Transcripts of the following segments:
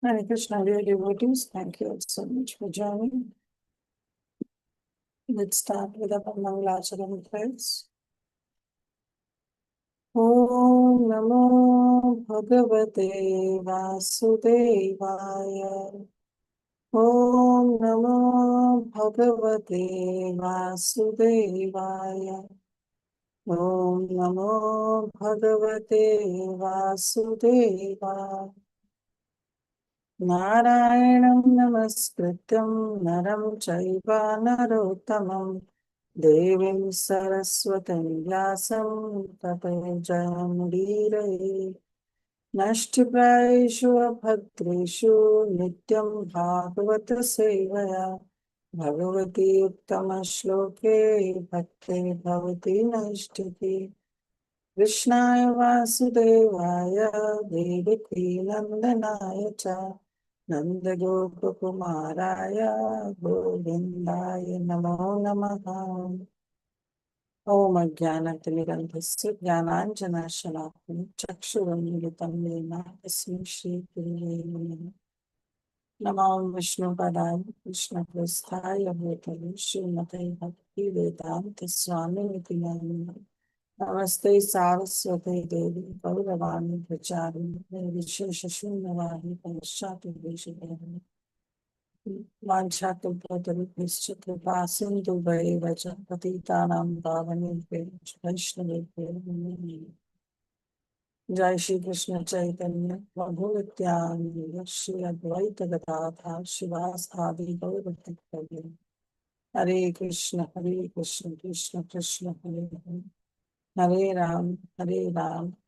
Hare Krishna, dear devotees. Thank you so much for joining. Let's start with our Mangalacharan prayers. Om Namo Bhagavate Vasudevaya. Om Namo Bhagavate Vasudevaya. Om Namo Bhagavate Vasudevaya. Narayanam namaskrityam naram chaiva narottamam devim saraswatam vyasam tato jayamudire nashtipraishu abhadreshu nityam bhagavata sevaya bhagavati uttama shloke bhakti bhavati nashtiti Krishnaya Vasudevaya Devaki Nandanaya Cha Nanda Gopakumaraya Govindaya Namo Namaha Om Ajnanatirandhasya Jnananjana Shalakam Chakshurunmilitam Yena Tasmai Shri Gurave Namaha Namo Vishnu Padaya Krishna Prasthaya Bhutale Srimate Bhakti Vedanta Swami Niti Namah Namaste Saraswati Devi Gauravani Prachari Vishesha Shunyavani Panashati Vishadevani Vanchatul Pratari Vishchakripa Sindhu Vai Vacha Patitanam Bhavani Vaishnavi Jai Shri Krishna Chaitanya Prabhu Nityananda Shri Advaita Gadadhar Shivas Adi Gauravati Hare Krishna Krishna Krishna Hare Hare Hare Ram,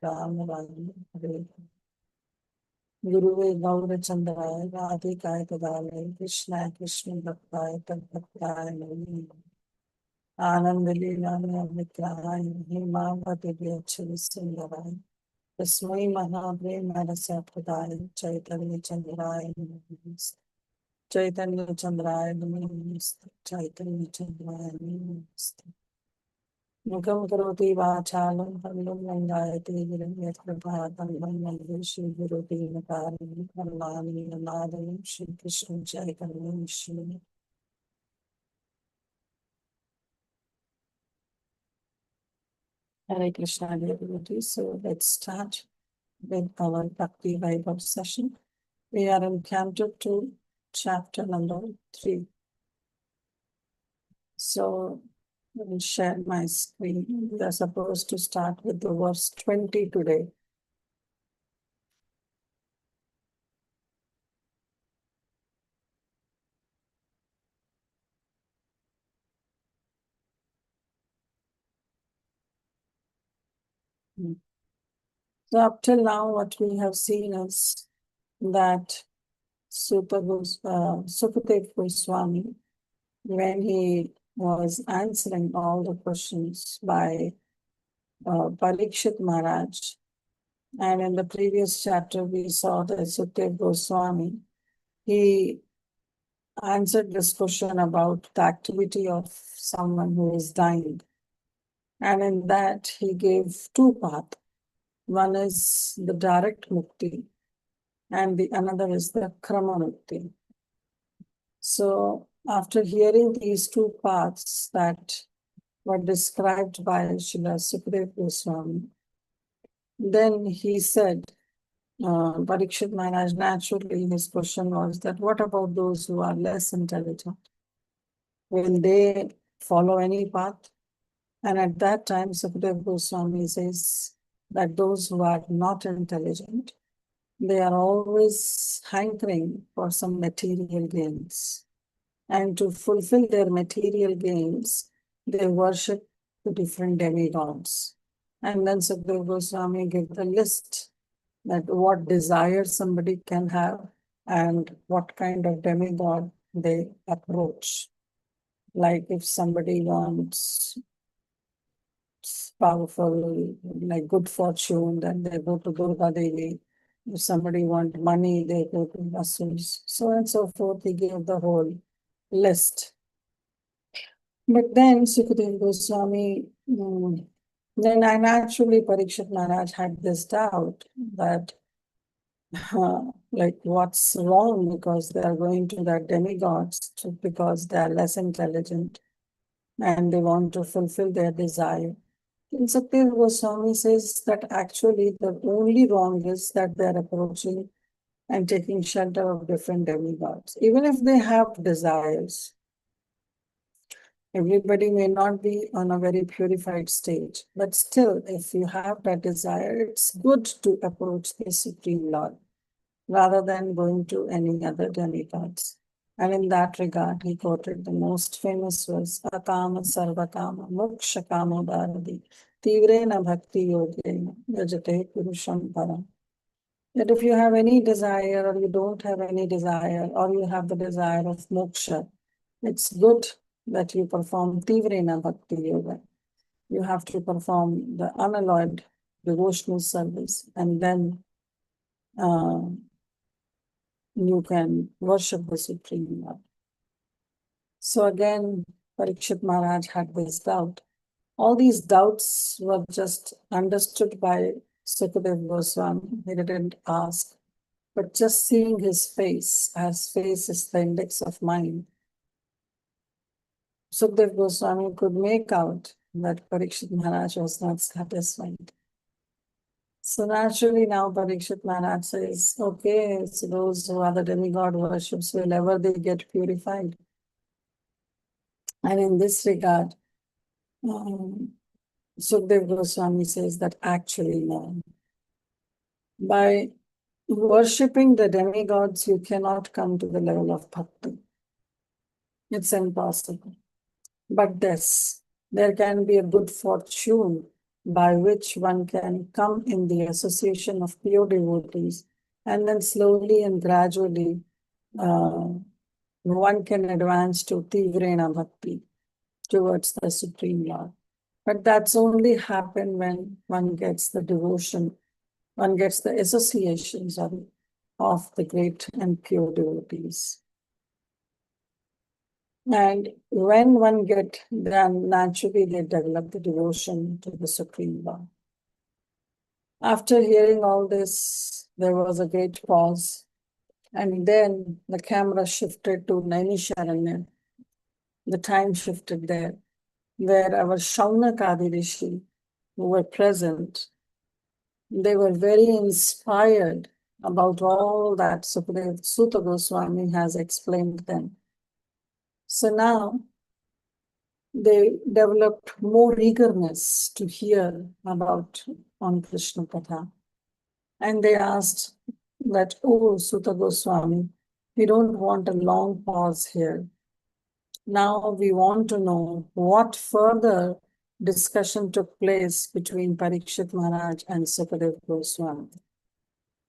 Ram Ram, Hare Hare. Guruve Gaura Chandaya, Radhikaya Tadale, Krishna Krishna Bhaktaya, Tadbhaktaya Nami. Ananda Leela Namikraya, Himavati Vyachari Sundarai. Tasmai Mahabre Marasa Pradaya, Chaitanya Chandraya Namaste. Chaitanya Chandraya Namaste. Chaitanya Chandraya Namaste. Mukam karoti vācālam pandam langāyate viram yatkrapātam vannam Shri Gurute Nakaram Karmani Namadam Shri Krishna Chaitanya Shri Hare Krishna dear devotees. So let's start with our Bhakti Vaibhav session. We are in Canto 2, chapter number 3. So let me share my screen. We are supposed to start with the verse 20 today. So up till now, what we have seen is that Sukadev Goswami, when he was answering all the questions by Parikshit Maharaj, and in the previous chapter we saw that Sukadev Goswami, he answered this question about the activity of someone who is dying. And in that he gave two paths. One is the direct mukti, and the another is the krama mukti. So after hearing these two paths that were described by Srila Sukadeva Goswami, then he said, Parikshit Maharaj, naturally his question was that what about those who are less intelligent? Will they follow any path? And at that time, Sukadeva Goswami says that those who are not intelligent, they are always hankering for some material gains. And to fulfill their material gains, they worship the different demigods. And then Sukadeva Goswami gave the list that what desires somebody can have and what kind of demigod they approach. Like if somebody wants powerful, like good fortune, then they go to Durga Devi. If somebody wants money, they go to Vasus. So on and so forth, he gave the whole list. But then Sukadeva Goswami, then naturally Parikshit Maharaj had this doubt that like what's wrong because they are going to the demigods because they are less intelligent and they want to fulfill their desire. And Satya Goswami says that actually the only wrong is that they are approaching and taking shelter of different demigods. Even if they have desires, everybody may not be on a very purified stage, but still, if you have that desire, it's good to approach the Supreme Lord rather than going to any other demigods. And in that regard, he quoted the most famous verse, Akama Sarvakama Moksha Kama Bharati Tivrena Bhakti Yogena Yajate Purusham Param. That if you have any desire or you don't have any desire or you have the desire of moksha, it's good that you perform Tivrena Bhakti Yoga. You have to perform the unalloyed devotional service and then you can worship the Supreme Lord. So again, Parikshit Maharaj had this doubt. All these doubts were just understood by Sukadev Goswami. He didn't ask, but just seeing his face, as face is the index of mind, Sukadev Goswami could make out that Parikshit Maharaj was not satisfied. So naturally now Parikshit Maharaj says, okay, so those who are the demigod worships will ever they get purified. And in this regard, Sukhdev Goswami says that actually no. By worshipping the demigods, you cannot come to the level of bhakti. It's impossible. But this, there can be a good fortune by which one can come in the association of pure devotees, and then slowly and gradually one can advance to Tivrena Bhakti towards the Supreme Lord. But that's only happen when one gets the devotion, one gets the associations of the great and pure devotees. And when one get, then naturally they develop the devotion to the Supreme Lord. After hearing all this, there was a great pause. And then the camera shifted to Nainisharanya. The time shifted there, where our Shaunakadi Rishi, who were present, they were very inspired about all that Sukadev Sutta Goswami has explained them. So now they developed more eagerness to hear about on Krishna Katha. And they asked that, oh, Sutta Goswami, we don't want a long pause here. Now we want to know what further discussion took place between Parikshit Maharaj and Sukadev Goswami.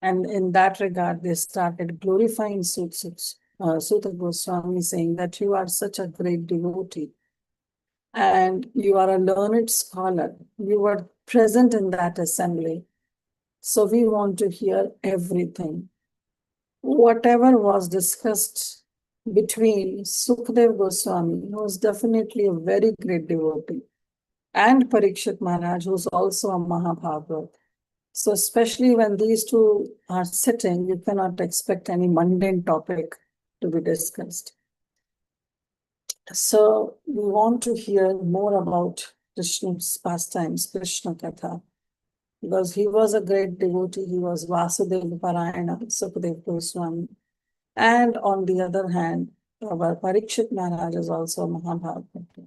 And in that regard, they started glorifying Sutta Goswami, saying that you are such a great devotee and you are a learned scholar. You were present in that assembly. So we want to hear everything. Whatever was discussed between Sukadev Goswami, who is definitely a very great devotee, and Parikshit Maharaj, who is also a Mahabhagavat. So especially when these two are sitting, you cannot expect any mundane topic to be discussed. So we want to hear more about Krishna's pastimes, Krishna Katha, because he was a great devotee. He was Vasudeva Parayana, Sukadev Goswami. And on the other hand, our Parikshit Maharaj is also a Mahabhagavata.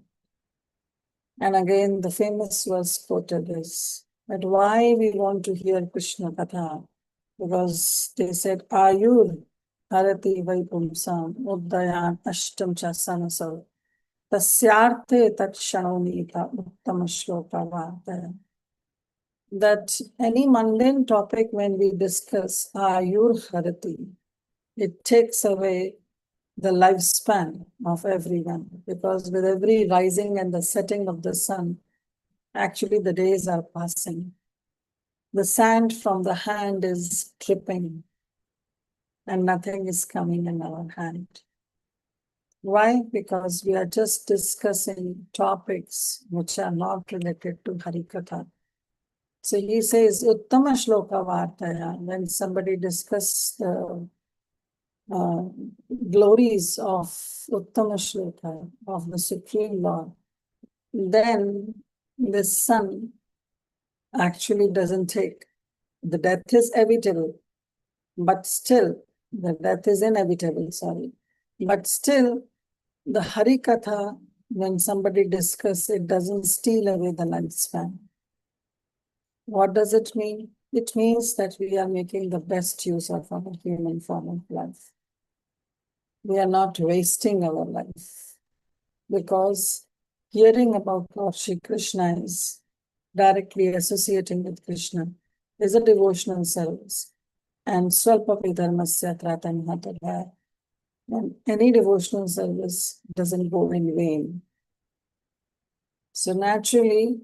And again, the famous verse quoted is that why we want to hear Krishna Katha, because they said, Ayur Harati Vaipumsam Uddayan Ashtam Chasanasav Tasyarthe Takshanonita Uttama Shloka Vartaya. That any mundane topic when we discuss Ayur Harati, it takes away the lifespan of everyone, because with every rising and the setting of the sun, actually the days are passing. The sand from the hand is dripping and nothing is coming in our hand. Why? Because we are just discussing topics which are not related to Harikatha. So he says, Uttama Shloka Vartaya, when somebody discusses the uh, glories of Uttama Shloka, of the Supreme Lord, then the sun actually doesn't take. The death is inevitable, but still, the death is inevitable, sorry. But still, the Hari Katha, when somebody discusses, it doesn't steal away the lifespan. What does it mean? It means that we are making the best use of our human form of life. We are not wasting our life, because hearing about Lord Shri Krishna is directly associating with Krishna is a devotional service. And Swalpapi Dharmasya Tratam Hatadha. And any devotional service doesn't go in vain. So naturally,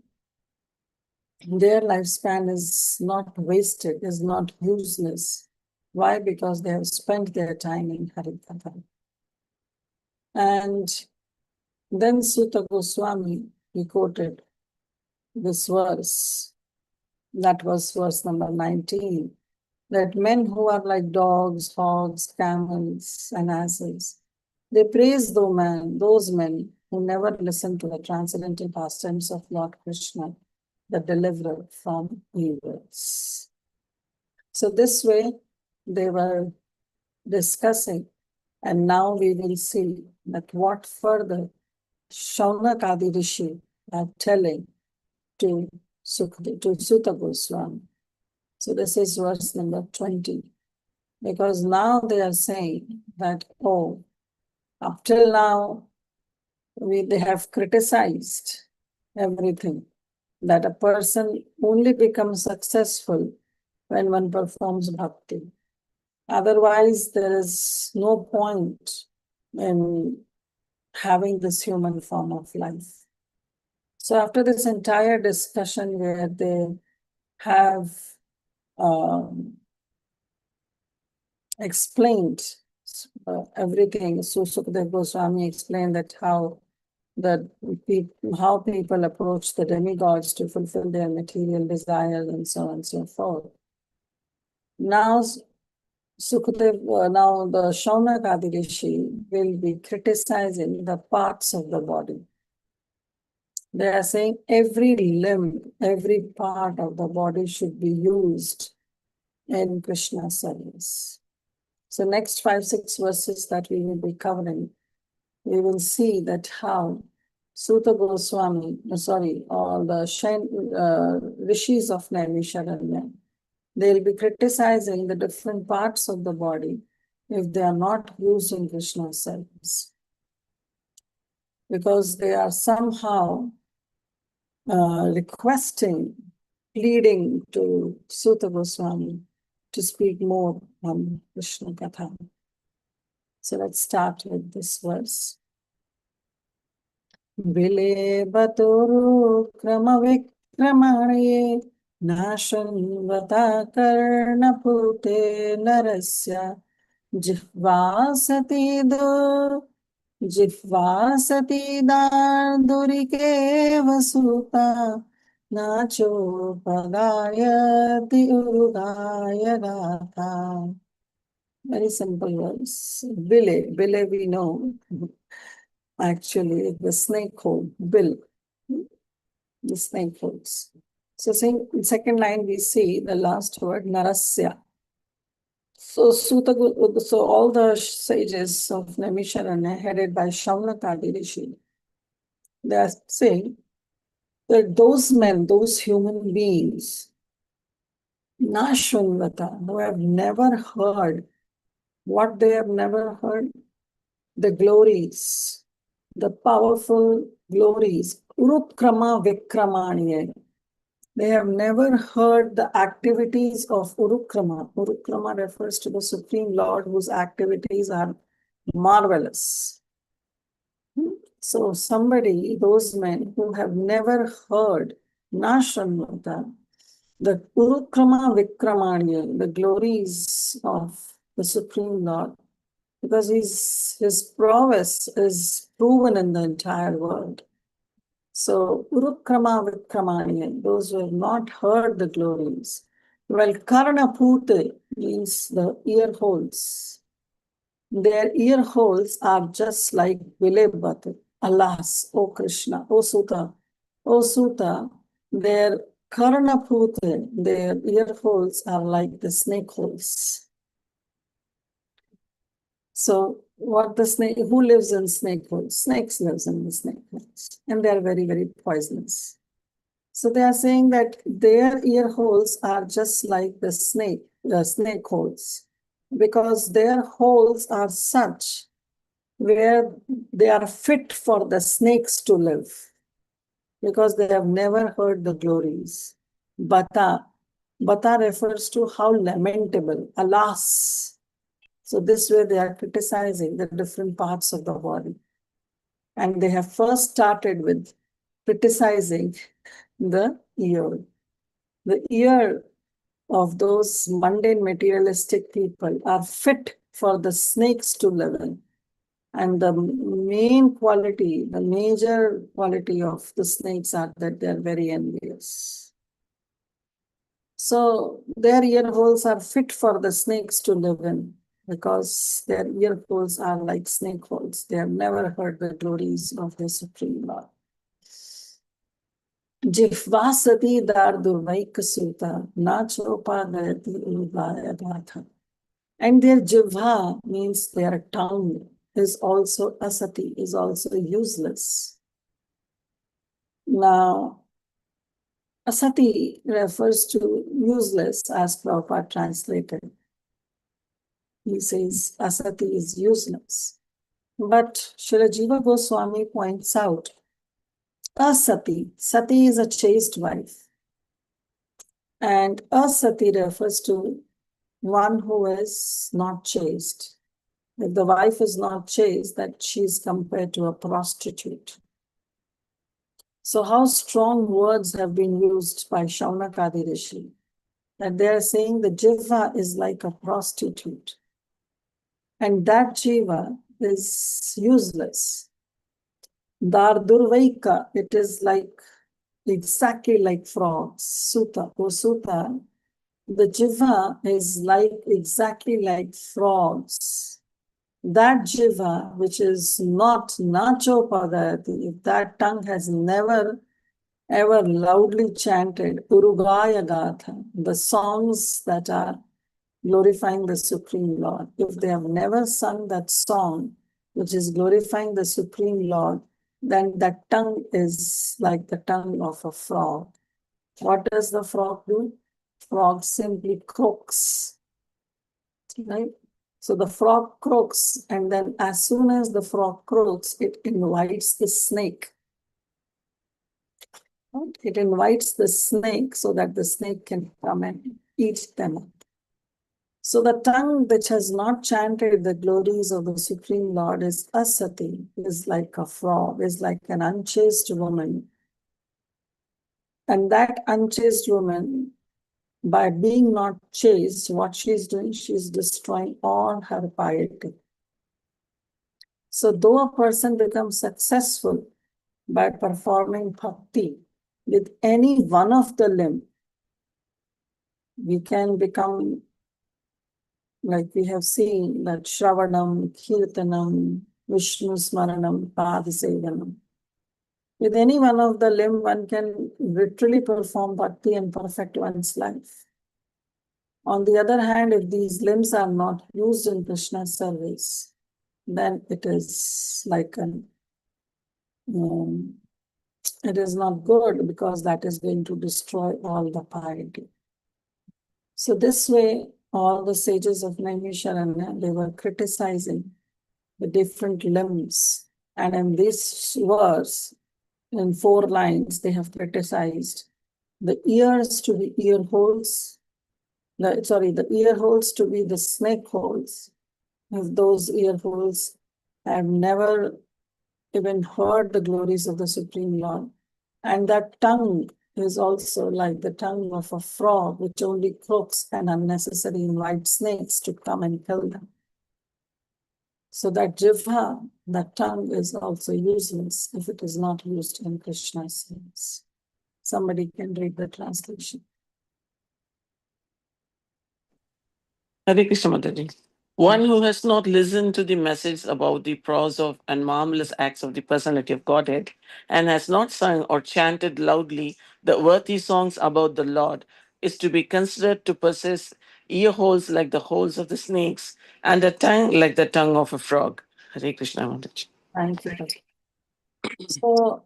their lifespan is not wasted, is not useless. Why? Because they have spent their time in Harikatha. And then Sutta Goswami, he quoted this verse, that was verse number 19, that men who are like dogs, hogs, camels, and asses, they praise those men who never listen to the transcendental pastimes of Lord Krishna, the deliverer from evils. So this way they were discussing, and now we will see that what further Shaunakadi Rishi are telling to Sutta Goswami. So this is verse number 20. Because now they are saying that, oh, up till now, they have criticized everything, that a person only becomes successful when one performs bhakti. Otherwise, there is no point in having this human form of life. So after this entire discussion where they have explained everything, so Sukadeva Goswami explained that how people approach the demigods to fulfill their material desires and so on and so forth. Now now the Shaunakadi Rishi will be criticizing the parts of the body. They are saying every limb, every part of the body should be used in Krishna service. So next 5-6 verses that we will be covering, we will see that how Sutta Goswami, all the rishis of Naimisharanya, they'll be criticizing the different parts of the body if they are not used in Krishna service, because they are somehow requesting, pleading to Sutta Goswami to speak more on Krishna Katha. So let's start with this verse. Vile baturu krama vikramanaye nashanvata karna pute narasya jihvasati dardurike vasuta nacho padayati urugaya gatha. Very simple verse. Bile we know. Actually, the snake hole, bill, the snake holes. So in second line, we see the last word, narasya. So all the sages of Naimisharanya, headed by Shaunakadi Rishi, they are saying that those men, those human beings, Nashunvata, who have never heard, what they have never heard? The glories, the powerful glories, Urukrama Vikramaniye. They have never heard the activities of Urukrama. Urukrama refers to the Supreme Lord, whose activities are marvelous. So those men who have never heard Nashanvata, the Urukrama Vikramaniya, the glories of the Supreme Lord, because his prowess is proven in the entire world. So, Urukrama Vikramani, those who have not heard the glories. Well, Karna Pute means the ear holes. Their ear holes are just like Vilebhat. Alas, O Krishna, O Suta, their Karna Pute, their ear holes are like the snake holes. So what the snake, who lives in snake holes? Snakes lives in the snake holes, and they are very, very poisonous. So they are saying that their ear holes are just like the snake holes, because their holes are such where they are fit for the snakes to live, because they have never heard the glories. Bata refers to how lamentable, alas. So this way they are criticizing the different parts of the body. And they have first started with criticizing the ear. The ear of those mundane materialistic people are fit for the snakes to live in. And the main quality, the major quality of the snakes are that they are very envious. So their ear holes are fit for the snakes to live in, because their ear holes are like snake holes. They have never heard the glories of the Supreme Lord. Jihvasati dar durvaikasuta nachopadayati ulvayadhatha. And their jivha means their tongue is also asati, is also useless. Now, asati refers to useless, as Prabhupada translated. He says asati is useless. But Srila Jiva Goswami points out, asati, sati is a chaste wife. And asati refers to one who is not chaste. If the wife is not chaste, that she is compared to a prostitute. So how strong words have been used by Shaunakadi Rishi, that they are saying the jiva is like a prostitute. And that jiva is useless. Dar durvaika, it is like exactly like frogs. Suta, O Suta, the jiva is like exactly like frogs. That jiva, which is not nacho padayati, if that tongue has never ever loudly chanted Urugaya Gatha, the songs that are glorifying the Supreme Lord, if they have never sung that song, which is glorifying the Supreme Lord, then that tongue is like the tongue of a frog. What does the frog do? Frog simply croaks, right? So the frog croaks, and then as soon as the frog croaks, it invites the snake. It invites the snake so that the snake can come and eat them up. So the tongue which has not chanted the glories of the Supreme Lord is asati, is like a frog, is like an unchaste woman. And that unchaste woman, by being not chaste, what she's doing, she's destroying all her piety. So though a person becomes successful by performing bhakti with any one of the limb, we can become, like we have seen, that Shravanam, Kirtanam, Vishnu Smaranam, Padasevanam. With any one of the limb, one can literally perform bhakti and perfect one's life. On the other hand, if these limbs are not used in Krishna's service, then it is like it is not good, because that is going to destroy all the piety. So this way, all the sages of Naimisharanya, they were criticizing the different limbs. And in this verse, in 4 lines, they have criticized the ears to be ear holes, the ear holes to be the snake holes. If those ear holes have never even heard the glories of the Supreme Lord, and that tongue is also like the tongue of a frog, which only croaks and unnecessarily invites snakes to come and kill them. So that jivha, that tongue, is also useless if it is not used in Krishna's service. Somebody can read the translation. Hare Krishna Mataji. One who has not listened to the message about the prose of and marvelous acts of the personality of Godhead, and has not sung or chanted loudly the worthy songs about the Lord, is to be considered to possess ear holes like the holes of the snakes, and a tongue like the tongue of a frog. Hare Krishna Mataji. Thank you. So,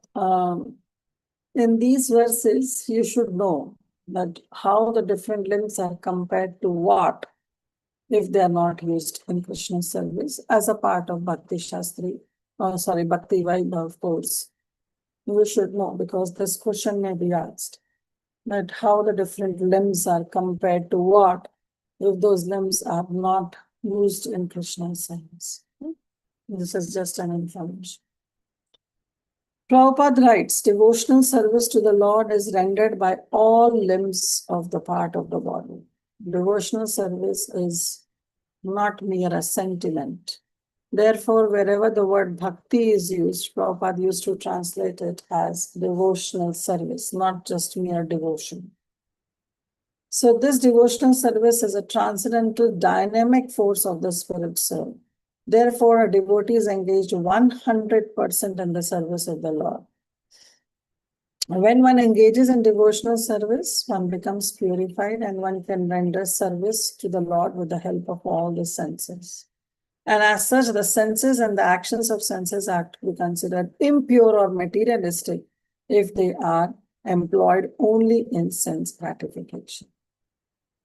in these verses, you should know that how the different limbs are compared to what if they are not used in Krishna service as a part of Bhakti Shastri, Bhakti Vaibhav course. You should know because this question may be asked that how the different limbs are compared to what if those limbs are not used in Krishna service. This is just an information. Prabhupada writes, devotional service to the Lord is rendered by all limbs of the part of the body. Devotional service is not mere a sentiment. Therefore, wherever the word bhakti is used, Prabhupada used to translate it as devotional service, not just mere devotion. So this devotional service is a transcendental dynamic force of the spirit soul. Therefore, a devotee is engaged 100% in the service of the Lord. When one engages in devotional service, one becomes purified and one can render service to the Lord with the help of all the senses. And as such, the senses and the actions of senses are to be considered impure or materialistic if they are employed only in sense gratification.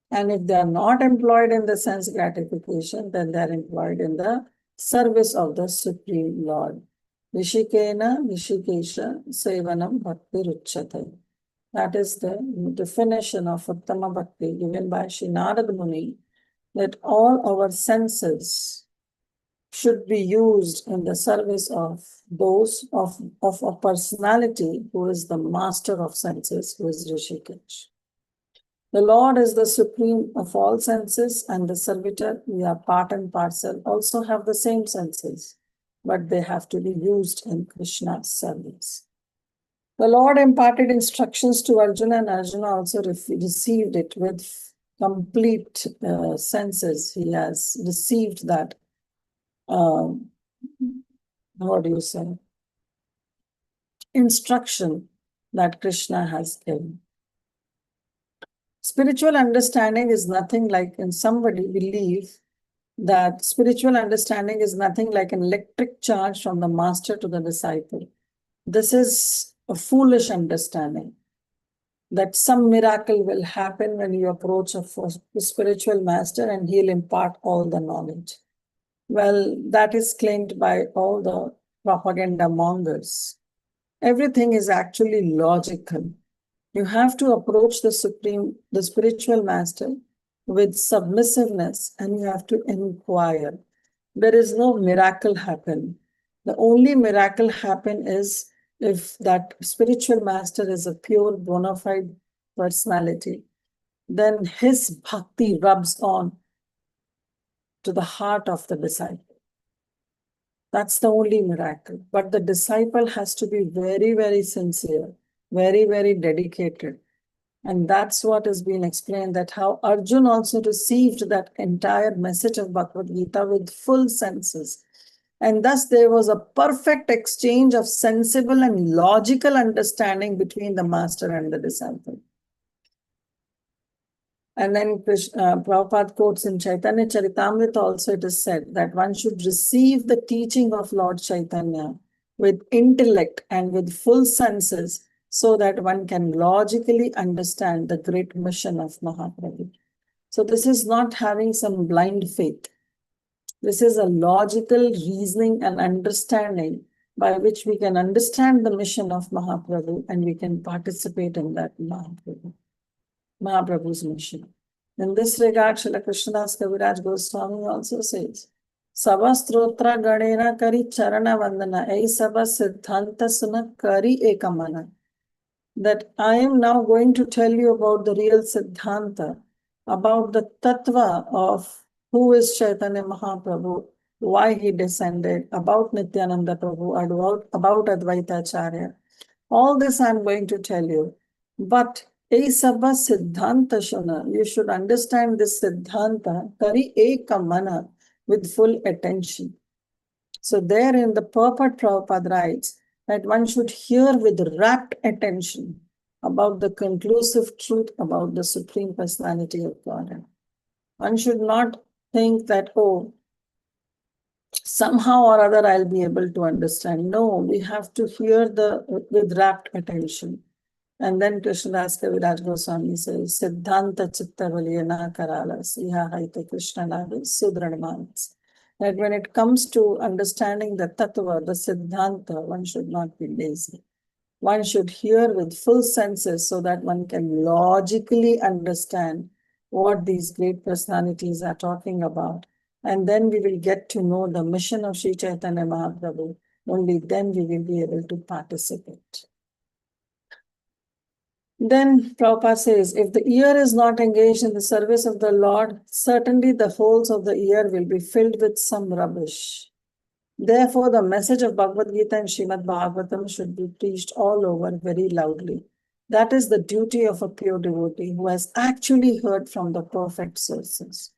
And if they are not employed in the sense gratification, then they are employed in the service of the Supreme Lord. Vishikena Vishikesha Sevanam Bhakti Ruchyate. That is the definition of Uttama Bhakti given by Sri Narad Muni, that all our senses should be used in the service of those of a personality who is the master of senses, who is Rishikesh. The Lord is the supreme of all senses, and the servitor, we are part and parcel, also have the same senses, but they have to be used in Krishna's service. The Lord imparted instructions to Arjuna, and Arjuna also received it with complete senses. He has received that, what do you say, instruction that Krishna has given. Spiritual understanding is nothing like, and somebody believe that spiritual understanding is nothing like an electric charge from the master to the disciple. This is a foolish understanding that some miracle will happen when you approach a spiritual master and he'll impart all the knowledge. Well, that is claimed by all the propaganda mongers. Everything is actually logical. You have to approach the spiritual master with submissiveness, and you have to inquire. There is no miracle happen. The only miracle happen is if that spiritual master is a pure bona fide personality, then his bhakti rubs on to the heart of the disciple. That's the only miracle. But the disciple has to be very, very sincere, very, very dedicated. And that's what has been explained, that how Arjun also received that entire message of Bhagavad Gita with full senses. And thus there was a perfect exchange of sensible and logical understanding between the master and the disciple. And then Prabhupada quotes in Chaitanya Charitamrita also, it is said that one should receive the teaching of Lord Chaitanya with intellect and with full senses, so that one can logically understand the great mission of Mahaprabhu. So this is not having some blind faith. This is a logical reasoning and understanding by which we can understand the mission of Mahaprabhu and we can participate in that Mahaprabhu's mission. In this regard, Srila Krishnadas Kaviraj Goswami also says, Sava Strotra Ganena Kari Charana Vandana, Ei Sava Siddhanta Suna Kari Ekamana. That I am now going to tell you about the real Siddhanta, about the Tattva of who is Chaitanya Mahaprabhu, why he descended, about Nityananda Prabhu, about Advaita Acharya. All this I'm going to tell you. But ei sabba siddhanta shuna. You should understand this siddhanta, kari eka mana, with full attention. So therein the purport Prabhupada writes that one should hear with rapt attention about the conclusive truth about the Supreme Personality of Godhead. One should not think that, oh, somehow or other I'll be able to understand. No, we have to hear with rapt attention. And then Krishnadas Kaviraj Goswami says, Siddhanta Chitta Valiyana Karalas, Iha Haite Krishna Lavis, Sudranmanas. That when it comes to understanding the tattva, the Siddhanta, one should not be lazy. One should hear with full senses so that one can logically understand what these great personalities are talking about. And then we will get to know the mission of Sri Chaitanya Mahaprabhu. Only then we will be able to participate. Then Prabhupada says, if the ear is not engaged in the service of the Lord, certainly the holes of the ear will be filled with some rubbish. Therefore, the message of Bhagavad Gita and Srimad Bhagavatam should be preached all over very loudly. That is the duty of a pure devotee who has actually heard from the perfect sources.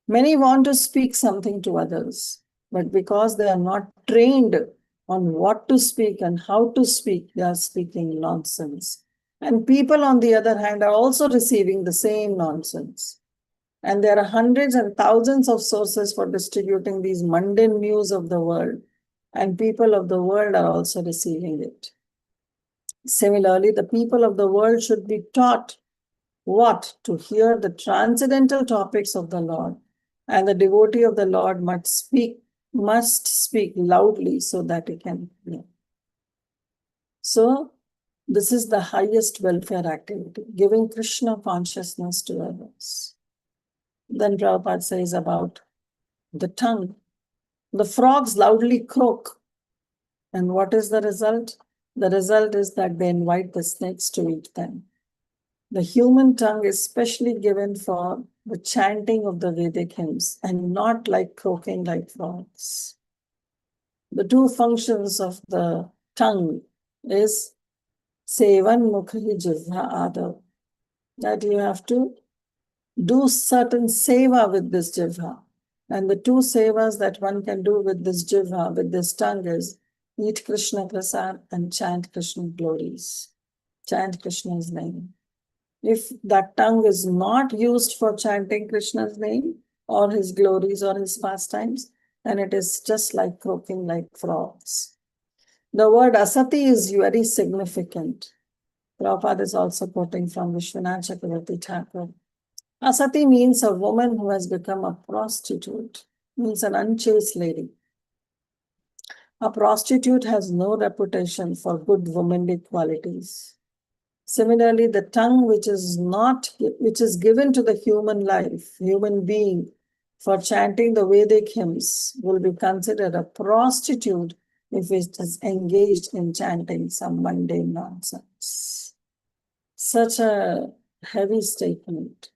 Many want to speak something to others, but because they are not trained on what to speak and how to speak, they are speaking nonsense. And people, on the other hand, are also receiving the same nonsense. And there are hundreds and thousands of sources for distributing these mundane news of the world. And people of the world are also receiving it. Similarly, the people of the world should be taught what? To hear the transcendental topics of the Lord. And the devotee of the Lord must speak loudly so that he can hear. So, this is the highest welfare activity, giving Krishna consciousness to others. Then Prabhupada says about the tongue. The frogs loudly croak. And what is the result? The result is that they invite the snakes to eat them. The human tongue is specially given for the chanting of the Vedic hymns and not like croaking like frogs. The two functions of the tongue is Sevan Mukhi Jivha Adav, that you have to do certain seva with this jivha. And the two sevas that one can do with this jivha, with this tongue, is eat Krishna prasad and chant Krishna glories. Chant Krishna's name. If that tongue is not used for chanting Krishna's name or his glories or his pastimes, then it is just like croaking like frogs. The word asati is very significant. Prabhupada is also quoting from Vishwanath Chakravarti Thakur. Asati means a woman who has become a prostitute, means an unchaste lady. A prostitute has no reputation for good womanly qualities. Similarly, the tongue which is given to the human life, human being, for chanting the Vedic hymns will be considered a prostitute if it is engaged in chanting some mundane nonsense. Such a heavy statement.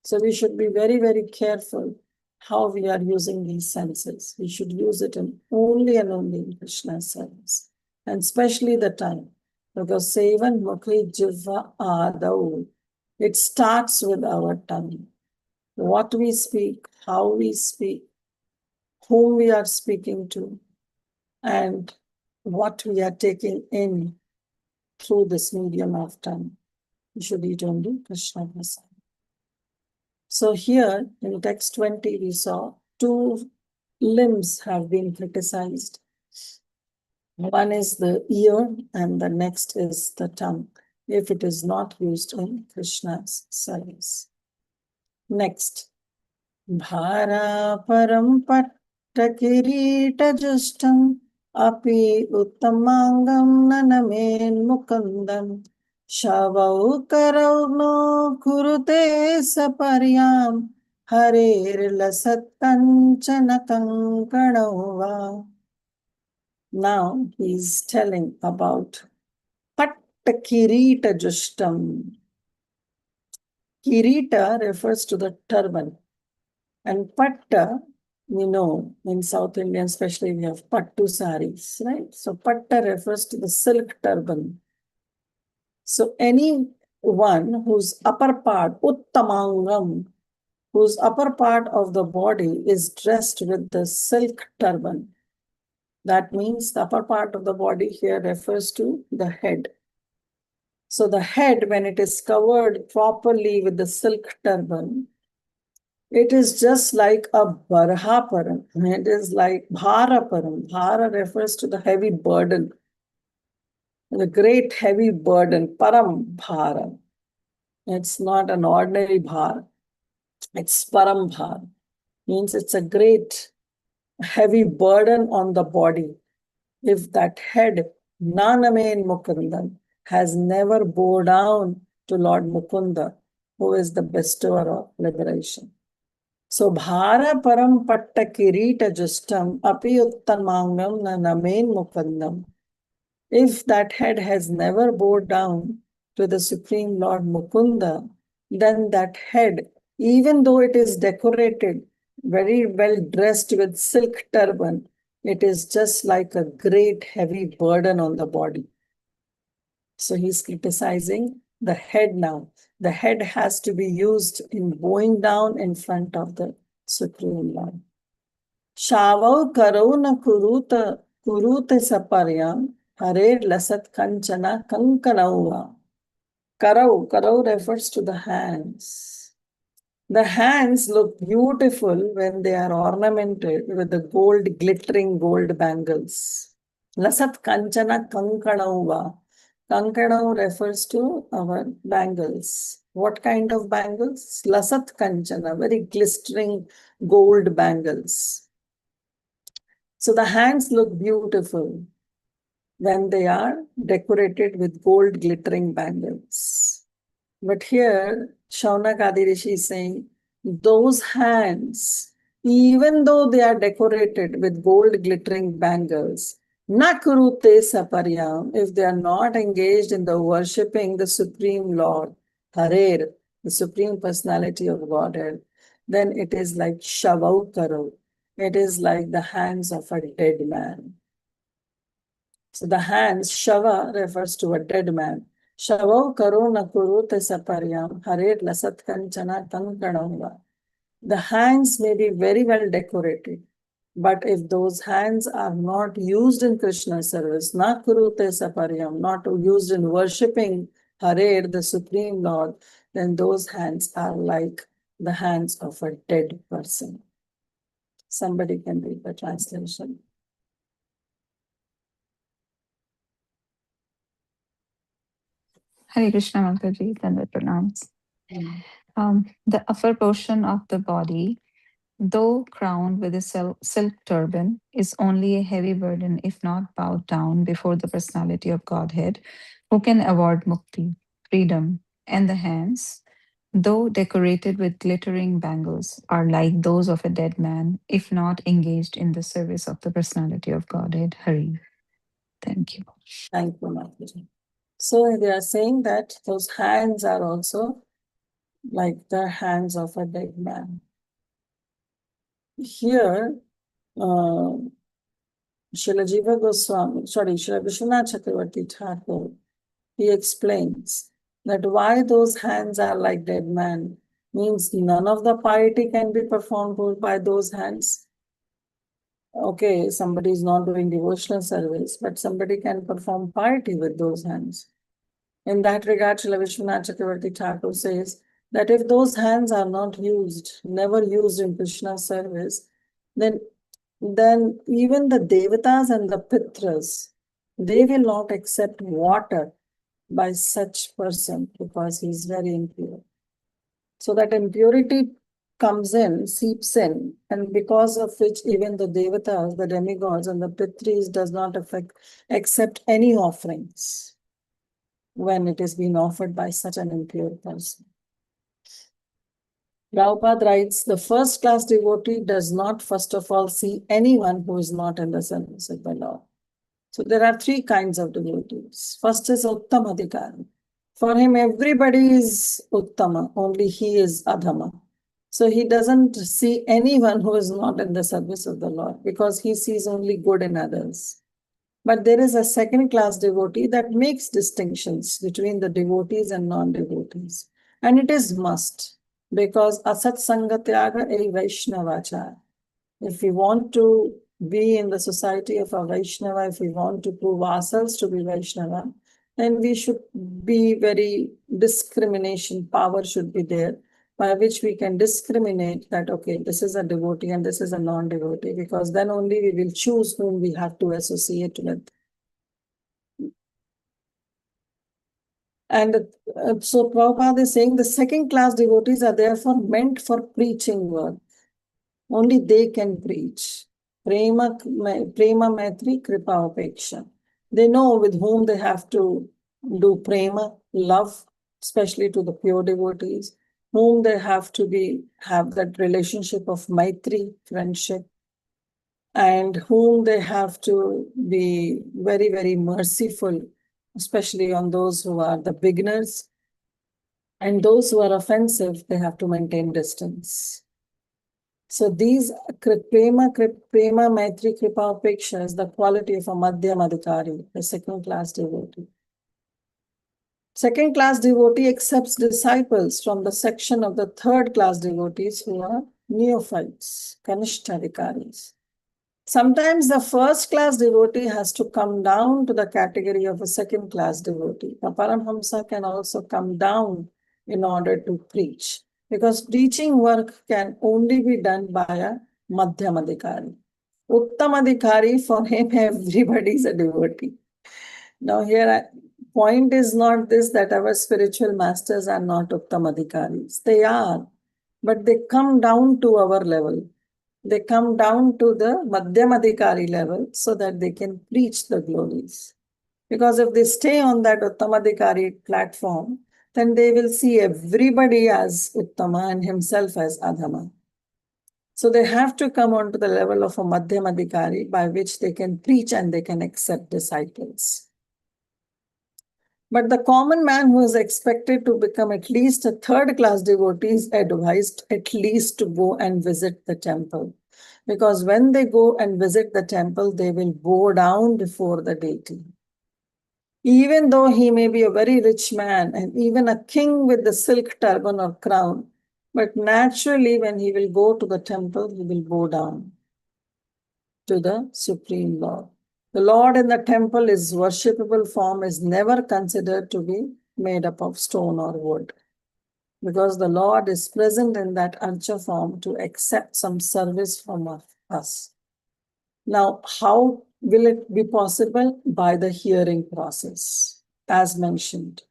So we should be very, very careful how we are using these senses. We should use it only and only in Krishna's service, and especially the tongue. Because Sevan Mukhi Jivva Adav, it starts with our tongue. What we speak, how we speak, whom we are speaking to, and what we are taking in through this medium of tongue. We should eat only Krishna prasad. So here in text 20, we saw two limbs have been criticized. One is the ear and the next is the tongue, if it is not used in Krishna's service. Next, Bhara param patta kirita justam api uttamangam nanamen mukandam Shavau karau no kurute saparyam harer lasattanchana kankanava. Now he's telling about patta kirita justam. Kirita refers to the turban and patta We know in South India, especially, we have pattu saris, right? So patta refers to the silk turban. So anyone whose upper part, uttamangam, whose upper part of the body is dressed with the silk turban. That means the upper part of the body here refers to the head. So the head, when it is covered properly with the silk turban, it is just like a barhaparam. It is like bharaparam. Bhara refers to the heavy burden, the great heavy burden, param bhara. It's not an ordinary bhar. It's param bhar. Means it's a great heavy burden on the body. If that head, Nanamen Mukundan, has never bowed down to Lord Mukunda, who is the bestower of liberation. So Bhara Param Patta Kirita Justam Api Uttamangam Nanamen Mukundam. If that head has never bowed down to the Supreme Lord Mukunda, then that head, even though it is decorated, very well dressed with silk turban, it is just like a great heavy burden on the body. So he's criticizing the head now. The head has to be used in bowing down in front of the Supreme Lord. Shavau karona kurute saparyam hare lasat kanchana kankanauva. Karau refers to the hands. The hands look beautiful when they are ornamented with the glittering gold bangles. Lasat kanchana kankanauva. Kankanau refers to our bangles. What kind of bangles? Lasat kanchana, very glistering gold bangles. So the hands look beautiful when they are decorated with gold glittering bangles. But here, Shaunak Adirishi is saying, those hands, even though they are decorated with gold glittering bangles, nakurute saparyam, if they are not engaged in the worshipping the Supreme Lord, Harer, the Supreme Personality of Godhead, then it is like shavau karo. It is like the hands of a dead man. So the hands, shava refers to a dead man. Shavau karo na kurute saparyam, harer lasat kanchana kankananga. The hands may be very well decorated, but if those hands are not used in Krishna service, na kurute saparyam, not used in worshipping Harer, the Supreme Lord, then those hands are like the hands of a dead person. Somebody can read the translation. Hare Krishna Mataji, Dandavat Pranams. The upper portion of the body, though crowned with a silk turban, is only a heavy burden if not bowed down before the personality of Godhead, who can award mukti, freedom. And the hands, though decorated with glittering bangles, are like those of a dead man if not engaged in the service of the personality of Godhead. Hari. Thank you. Thank you, Mataji. So they are saying that those hands are also like the hands of a dead man. Here, Srila Jiva Goswami, Srila Vishwanath Chakravarti Thakur, he explains that why those hands are like dead man means none of the piety can be performed by those hands. Okay, somebody is not doing devotional service, but somebody can perform piety with those hands. In that regard, Srila Vishwanath Chakravarti Thakur says that if those hands are not used, never used in Krishna service, then even the devatas and the pitras, they will not accept water by such person because he is very impure. So that impurity comes in, seeps in, and because of which even the devatas, the demigods and the pitris does not accept any offerings when it is being offered by such an impure person. Prabhupada writes, the first class devotee does not first of all see anyone who is not in the service of the Lord. So there are three kinds of devotees. First is Uttam Adhikari. For him, everybody is Uttama, only he is Adhama. So he doesn't see anyone who is not in the service of the Lord because he sees only good in others. But there is a second class devotee that makes distinctions between the devotees and non-devotees. And it is must, because asat sangatyaga e Vaishnavachar. If we want to be in the society of a Vaishnava, if we want to prove ourselves to be Vaishnava, then we should be very discrimination, power should be there, by which we can discriminate that, okay, this is a devotee and this is a non-devotee, because then only we will choose whom we have to associate with. And so Prabhupada is saying the second class devotees are therefore meant for preaching work. Only they can preach. Prema Maitri Kripa Upeksha. They know with whom they have to do prema, love, especially to the pure devotees, whom they have to have that relationship of Maitri, friendship, and whom they have to be very, very merciful, especially on those who are the beginners. And those who are offensive, they have to maintain distance. So these prema, maitri, kripa, upeksha is the quality of a madhyam adhikari, a second class devotee. Second class devotee accepts disciples from the section of the third class devotees who are neophytes, kanishta adhikaris. Sometimes the first class devotee has to come down to the category of a second class devotee. A Paramhamsa can also come down in order to preach, because preaching work can only be done by a Madhyamadhikari. Uttamadhikari, for him, everybody is a devotee. Now here, point is not this that our spiritual masters are not Uttamadhikaris. They are, but they come down to our level. They come down to the Madhyamadhikari level so that they can preach the glories. Because if they stay on that Uttamadhikari platform, then they will see everybody as Uttama and himself as Adhama. So they have to come onto the level of a Madhyamadhikari by which they can preach and they can accept disciples. But the common man who is expected to become at least a third class devotee is advised at least to go and visit the temple. Because when they go and visit the temple, they will bow down before the deity. Even though he may be a very rich man and even a king with the silk turban or crown, but naturally when he will go to the temple, he will bow down to the Supreme Lord. The Lord in the temple, his worshipable form is never considered to be made up of stone or wood, because the Lord is present in that archa form to accept some service from us. Now, how will it be possible? By the hearing process, as mentioned.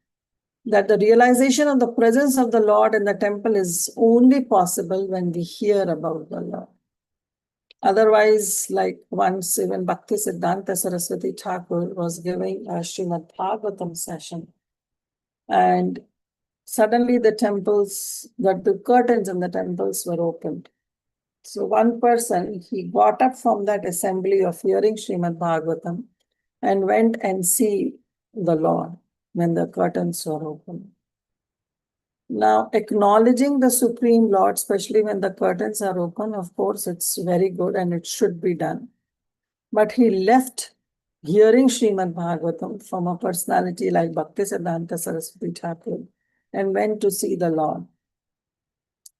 That the realization of the presence of the Lord in the temple is only possible when we hear about the Lord. Otherwise, like once even Bhakti Siddhanta Saraswati Thakur was giving a Srimad Bhagavatam session, and suddenly the curtains in the temples were opened. So one person, he got up from that assembly of hearing Srimad Bhagavatam and went and see the Lord when the curtains were open. Now, acknowledging the Supreme Lord, especially when the curtains are open, of course, it's very good and it should be done. But he left hearing Srimad Bhagavatam from a personality like Bhakti Siddhanta Saraswati Thakur and went to see the Lord.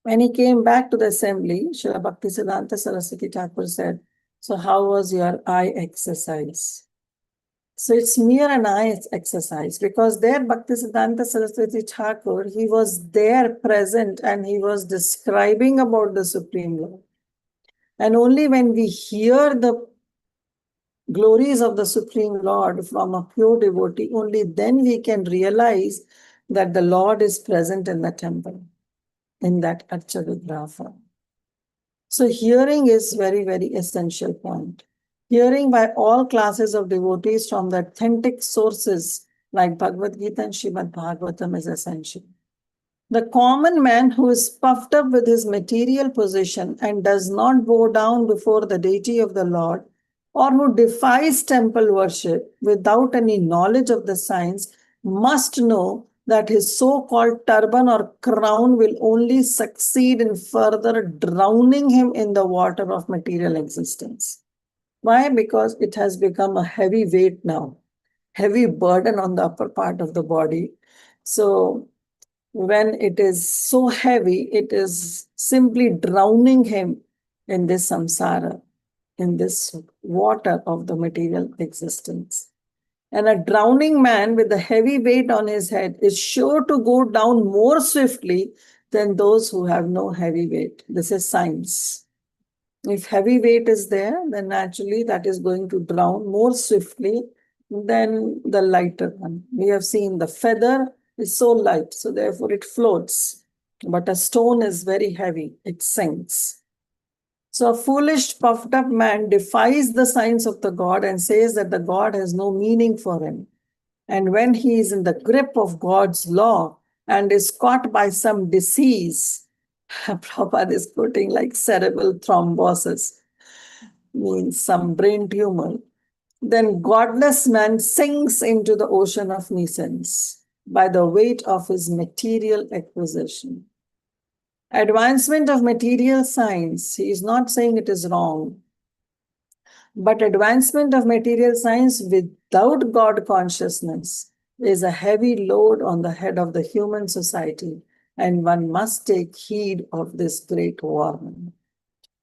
When he came back to the assembly, Srila Bhakti Siddhanta Saraswati Thakur said, "So how was your eye exercise?" So it's mere an eye exercise, because there Bhakti Siddhanta Saraswati Thakur, he was there present and he was describing about the Supreme Lord. And only when we hear the glories of the Supreme Lord from a pure devotee, only then we can realize that the Lord is present in the temple, in that Archa Vigraha form. So hearing is very, very essential point. Hearing by all classes of devotees from the authentic sources like Bhagavad Gita and Srimad Bhagavatam is essential. The common man who is puffed up with his material position and does not bow down before the deity of the Lord, or who defies temple worship without any knowledge of the science, must know that his so-called turban or crown will only succeed in further drowning him in the water of material existence. Why? Because it has become a heavy weight now, heavy burden on the upper part of the body. So when it is so heavy, it is simply drowning him in this samsara, in this water of the material existence. And a drowning man with a heavy weight on his head is sure to go down more swiftly than those who have no heavy weight. This is science. If heavy weight is there, then naturally that is going to drown more swiftly than the lighter one. We have seen the feather is so light, so therefore it floats. But a stone is very heavy, it sinks. So a foolish, puffed up man defies the signs of the God and says that the God has no meaning for him. And when he is in the grip of God's law and is caught by some disease, Prabhupada is quoting like cerebral thrombosis, means some brain tumor, then godless man sinks into the ocean of nescience by the weight of his material acquisition. Advancement of material science, he is not saying it is wrong, but advancement of material science without God consciousness is a heavy load on the head of the human society, and one must take heed of this great warning.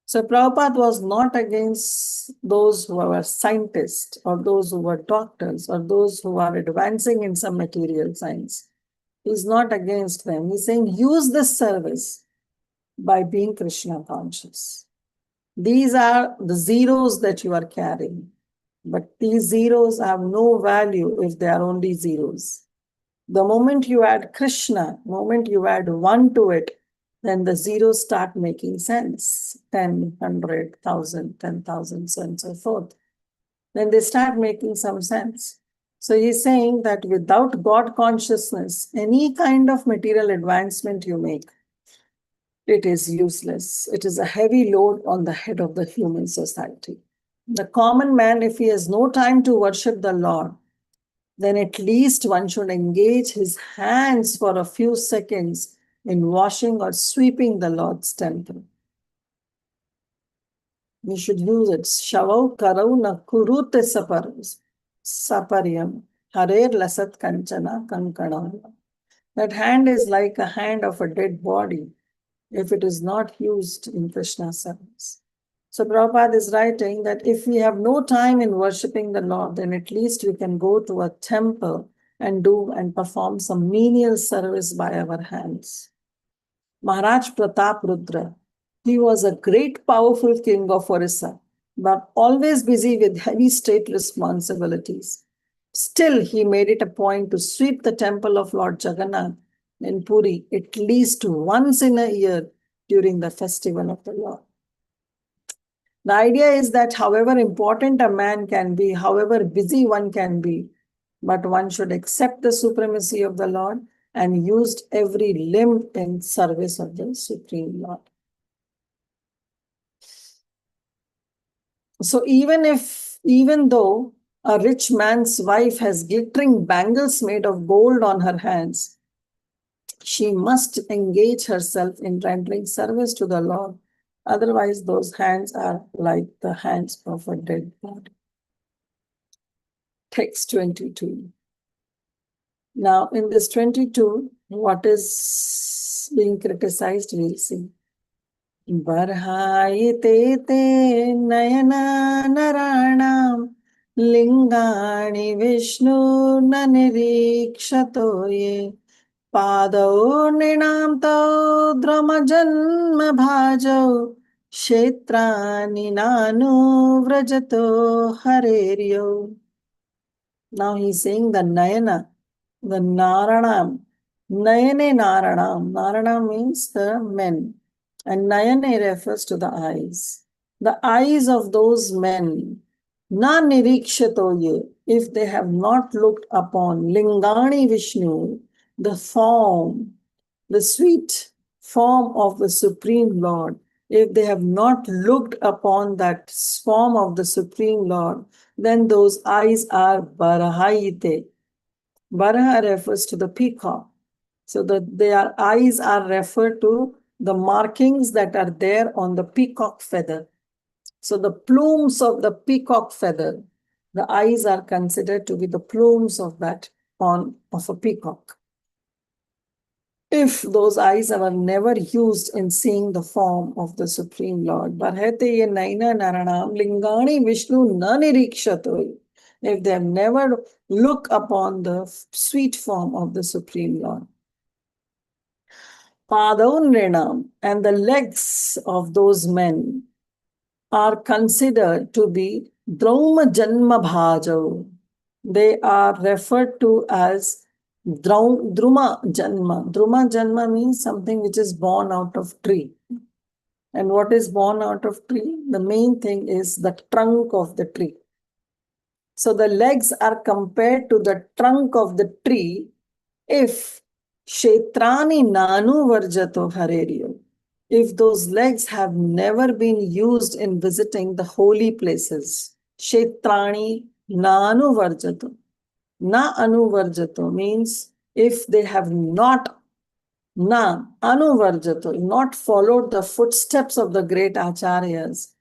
So Prabhupada was not against those who are scientists or those who are doctors or those who are advancing in some material science. He's not against them. He's saying use this service by being Krishna conscious. These are the zeros that you are carrying, but these zeros have no value if they are only zeros. The moment you add Krishna, moment you add one to it, then the zeros start making sense. 10, 100, 1,000, 10,000, so on and so forth. Then they start making some sense. So he's saying that without God consciousness, any kind of material advancement you make, it is useless. It is a heavy load on the head of the human society. The common man, if he has no time to worship the Lord, then at least one should engage his hands for a few seconds in washing or sweeping the Lord's temple. We should use it. Shavau karau na kurute saparyam harer lasat kanchana kankana. That hand is like a hand of a dead body if it is not used in Krishna's service. So Prabhupada is writing that if we have no time in worshipping the Lord, then at least we can go to a temple and do and perform some menial service by our hands. Maharaj Pratap Rudra, he was a great powerful king of Orissa, but always busy with heavy state responsibilities. Still, he made it a point to sweep the temple of Lord Jagannath in Puri at least once in a year during the festival of the Lord. The idea is that however important a man can be, however busy one can be, but one should accept the supremacy of the Lord and use every limb in service of the Supreme Lord. So even though a rich man's wife has glittering bangles made of gold on her hands, she must engage herself in rendering service to the Lord. Otherwise, those hands are like the hands of a dead body. Text 22. Now, in this 22, what is being criticized, we'll see. Barhayate te nayana naranam lingani vishnu nanirikshato ye padau ninam tau drama janma bhajo kshetrani nanu vrajato hareryo. Now he's saying the nayana, the naranam, nayane naranam. Naranam means the men. And nayane refers to the eyes. The eyes of those men, na nirikshatoye, if they have not looked upon lingani Vishnu, the form, the sweet form of the Supreme Lord, if they have not looked upon that form of the Supreme Lord, then those eyes are barahayite. Baraha refers to the peacock. So their eyes are referred to the markings that are there on the peacock feather. So the plumes of the peacock feather, the eyes are considered to be the plumes of that of a peacock. If those eyes were never used in seeing the form of the Supreme Lord, Barhate Naina Naranam Lingani Vishnu Nanirikshatoi, if they have never looked upon the sweet form of the Supreme Lord. Padaunrinam, and the legs of those men are considered to be Drauma Janma Bhajav. They are referred to as Druma Janma. Druma Janma means something which is born out of tree. And what is born out of tree? The main thing is the trunk of the tree. So the legs are compared to the trunk of the tree if Kshetrani Nanu Varjato Hareriyo. If those legs have never been used in visiting the holy places, Kshetrani Nanu Varjato. Na Anuvarjato means if they have not Anuvarjato, not followed the footsteps of the great Acharyas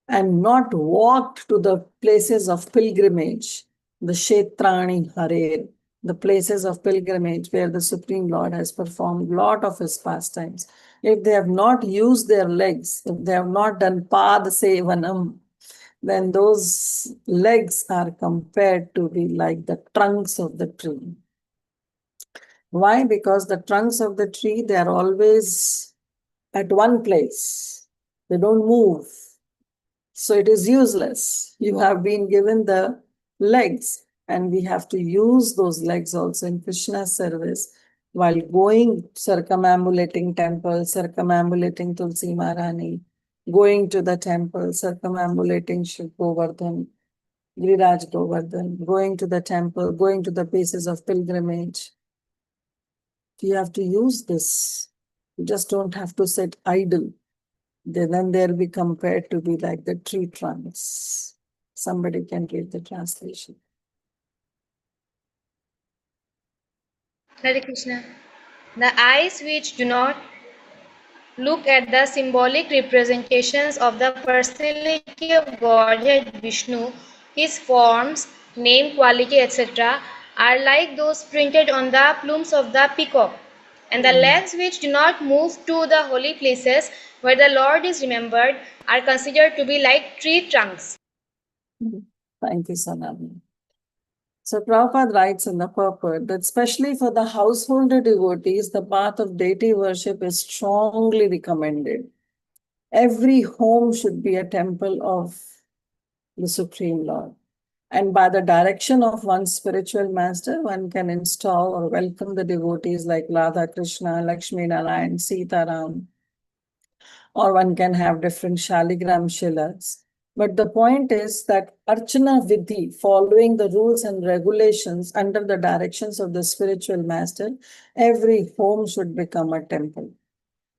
and not walked to the places of pilgrimage, the Kshetrani Harer, the places of pilgrimage where the Supreme Lord has performed a lot of his pastimes. If they have not used their legs, if they have not done Pad Sevanam, then those legs are compared to be like the trunks of the tree. Why? Because the trunks of the tree, they are always at one place. They don't move. So it is useless. You have been given the legs, and we have to use those legs also in Krishna's service while going circumambulating temples, circumambulating Tulsi Maharani, going to the temple, circumambulating Shiv Govardhan, Giriraj Govardhan, going to the temple, going to the places of pilgrimage. You have to use this. You just don't have to sit idle. Then they'll be compared to be like the tree trunks. Somebody can read the translation. Hare Krishna. The eyes which do not look at the symbolic representations of the personality of Godhead Vishnu, his forms, name, quality, etc., are like those printed on the plumes of the peacock. And the legs which do not move to the holy places where the Lord is remembered are considered to be like tree trunks. Thank you, Sonali. So Prabhupada writes in the purport that especially for the householder devotees, the path of deity worship is strongly recommended. Every home should be a temple of the Supreme Lord. And by the direction of one's spiritual master, one can install or welcome the devotees like Radha Krishna, Lakshmi Narayan, Sita Ram, or one can have different Shaligram Shilas. But the point is that Archana Vidhi, following the rules and regulations under the directions of the spiritual master, every home should become a temple.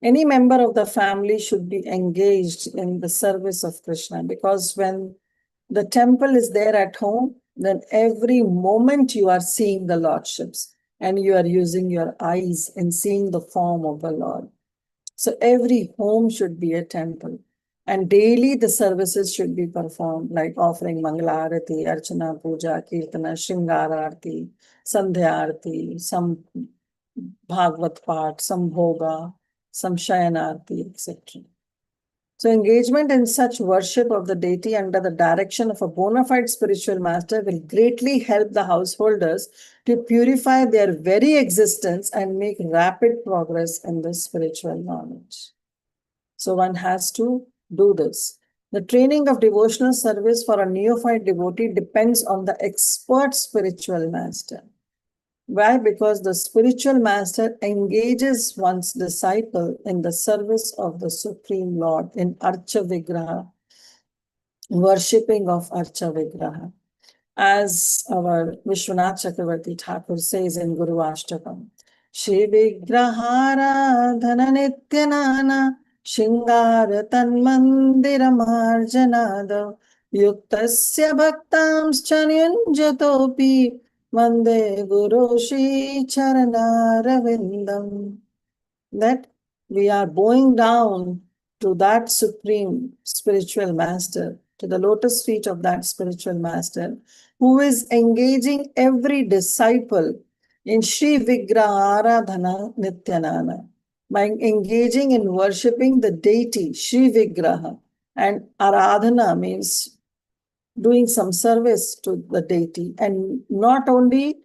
Any member of the family should be engaged in the service of Krishna, because when the temple is there at home, then every moment you are seeing the Lordships and you are using your eyes in seeing the form of the Lord. So every home should be a temple. And daily the services should be performed, like offering Mangala Arati, Archana Puja, Kirtana, Shringara Arati, Sandhya Arati, some Bhagavad Part, some Bhoga, some Shayanarti, etc. So engagement in such worship of the deity under the direction of a bona fide spiritual master will greatly help the householders to purify their very existence and make rapid progress in the spiritual knowledge. So one has to do this. The training of devotional service for a neophyte devotee depends on the expert spiritual master. Why? Because the spiritual master engages one's disciple in the service of the Supreme Lord in Archa Vigraha, worshipping of Archa Vigraha. As our Vishwanath Chakravarti Thakur says in Guru Ashtakam, Shri Vigrahara Dhana Nityanana Shingara Tanmandira Marjanada Yuktasya Bhaktamscha Nyunjatopi Vande Guru Shri Charanaravindam. That we are bowing down to that supreme spiritual master, to the lotus feet of that spiritual master, who is engaging every disciple in Sri Vigraha Aradhana Nityanana, by engaging in worshipping the deity Sri Vigraha. And Aradhana means doing some service to the deity, and not only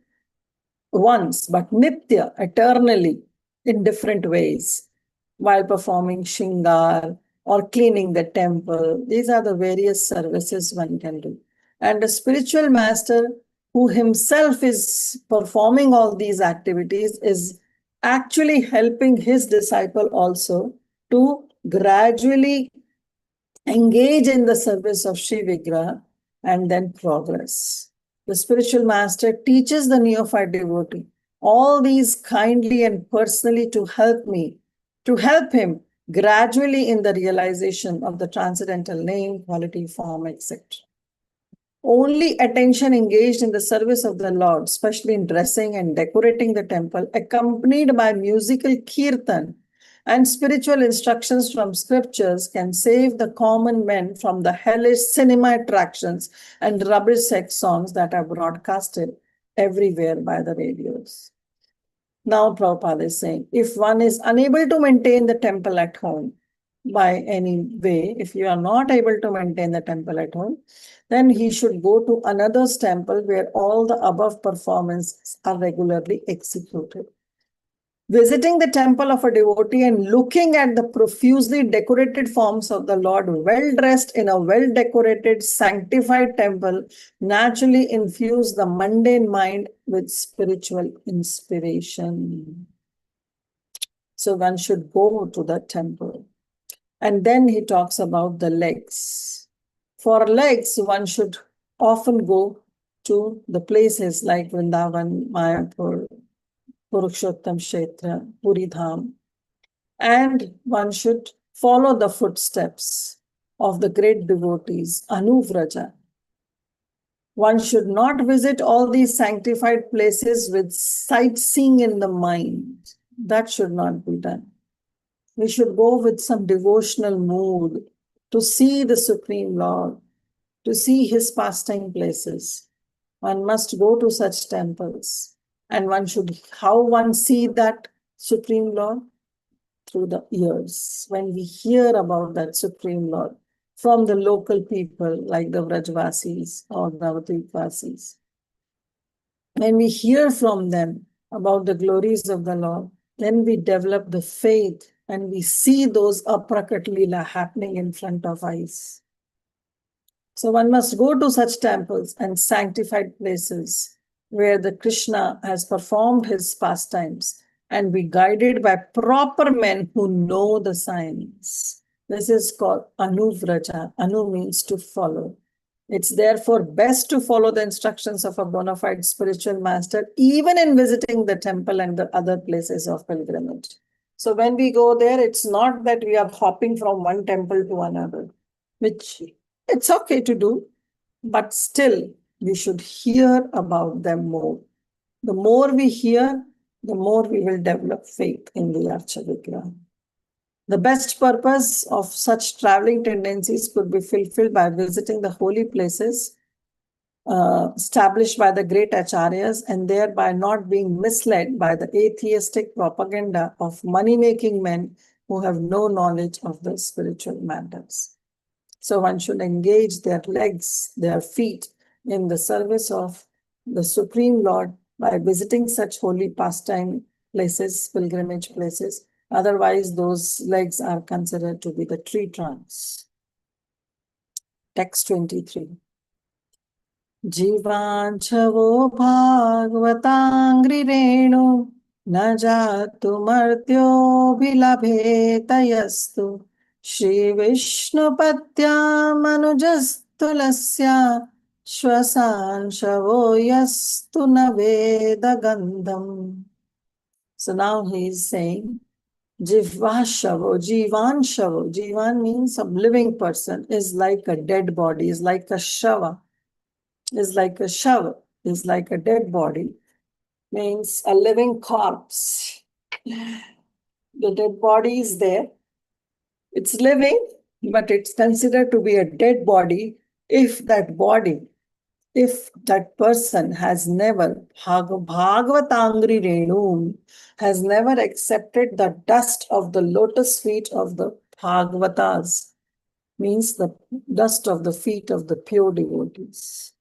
once, but nitya, eternally, in different ways, while performing shingar or cleaning the temple. These are the various services one can do. And a spiritual master who himself is performing all these activities is actually helping his disciple also to gradually engage in the service of Sri Vigraha and then progress. The spiritual master teaches the neophyte devotee all these kindly and personally to help him gradually in the realization of the transcendental name, quality, form, etc. Only attention engaged in the service of the Lord, especially in dressing and decorating the temple, accompanied by musical kirtan and spiritual instructions from scriptures, can save the common men from the hellish cinema attractions and rubbish sex songs that are broadcasted everywhere by the radios. Now Prabhupada is saying, if one is unable to maintain the temple at home by any way, if you are not able to maintain the temple at home, then he should go to another's temple where all the above performances are regularly executed. Visiting the temple of a devotee and looking at the profusely decorated forms of the Lord, well dressed in a well decorated, sanctified temple, naturally infuse the mundane mind with spiritual inspiration. So one should go to the temple. And then he talks about the legs. For legs, one should often go to the places like Vrindavan, Mayapur, Kurukshotam Kshetra, Puri Dham. And one should follow the footsteps of the great devotees, Anuvraja. One should not visit all these sanctified places with sightseeing in the mind. That should not be done. We should go with some devotional mood to see the Supreme Lord, to see his pastime places. One must go to such temples. And how one see that Supreme Lord? Through the ears. When we hear about that Supreme Lord from the local people like the Vrajvasis or Navadvipvasis, when we hear from them about the glories of the Lord, then we develop the faith and we see those aprakat lila happening in front of eyes. So one must go to such temples and sanctified places where the Krishna has performed his pastimes and be guided by proper men who know the science. This is called Anuvraja. Anu means to follow. It's therefore best to follow the instructions of a bona fide spiritual master, even in visiting the temple and the other places of pilgrimage. So when we go there, it's not that we are hopping from one temple to another, which it's okay to do, but still we should hear about them more. The more we hear, the more we will develop faith in the Archavigraha. The best purpose of such traveling tendencies could be fulfilled by visiting the holy places established by the great acharyas and thereby not being misled by the atheistic propaganda of money-making men who have no knowledge of the spiritual matters. So one should engage their legs, their feet in the service of the Supreme Lord by visiting such holy pastime places, pilgrimage places. Otherwise, those legs are considered to be the tree trunks. Text 23. Jivanchavo bhagvatangri renu na jatu martyo bhilabhetayastu Shri Vishnu patyam anujastulasya shvasanshavo yastu naveda gandham. So now he is saying, Jivashavo, Jivanshavo. Jivan means a living person, is like a dead body, is like a shava, is like a shava. is like a dead body, means a living corpse. The dead body is there. It's living, but it's considered to be a dead body if that person has never, Bhagavatangri Renu, has never accepted the dust of the lotus feet of the Bhagavatas, means the dust of the feet of the pure devotees.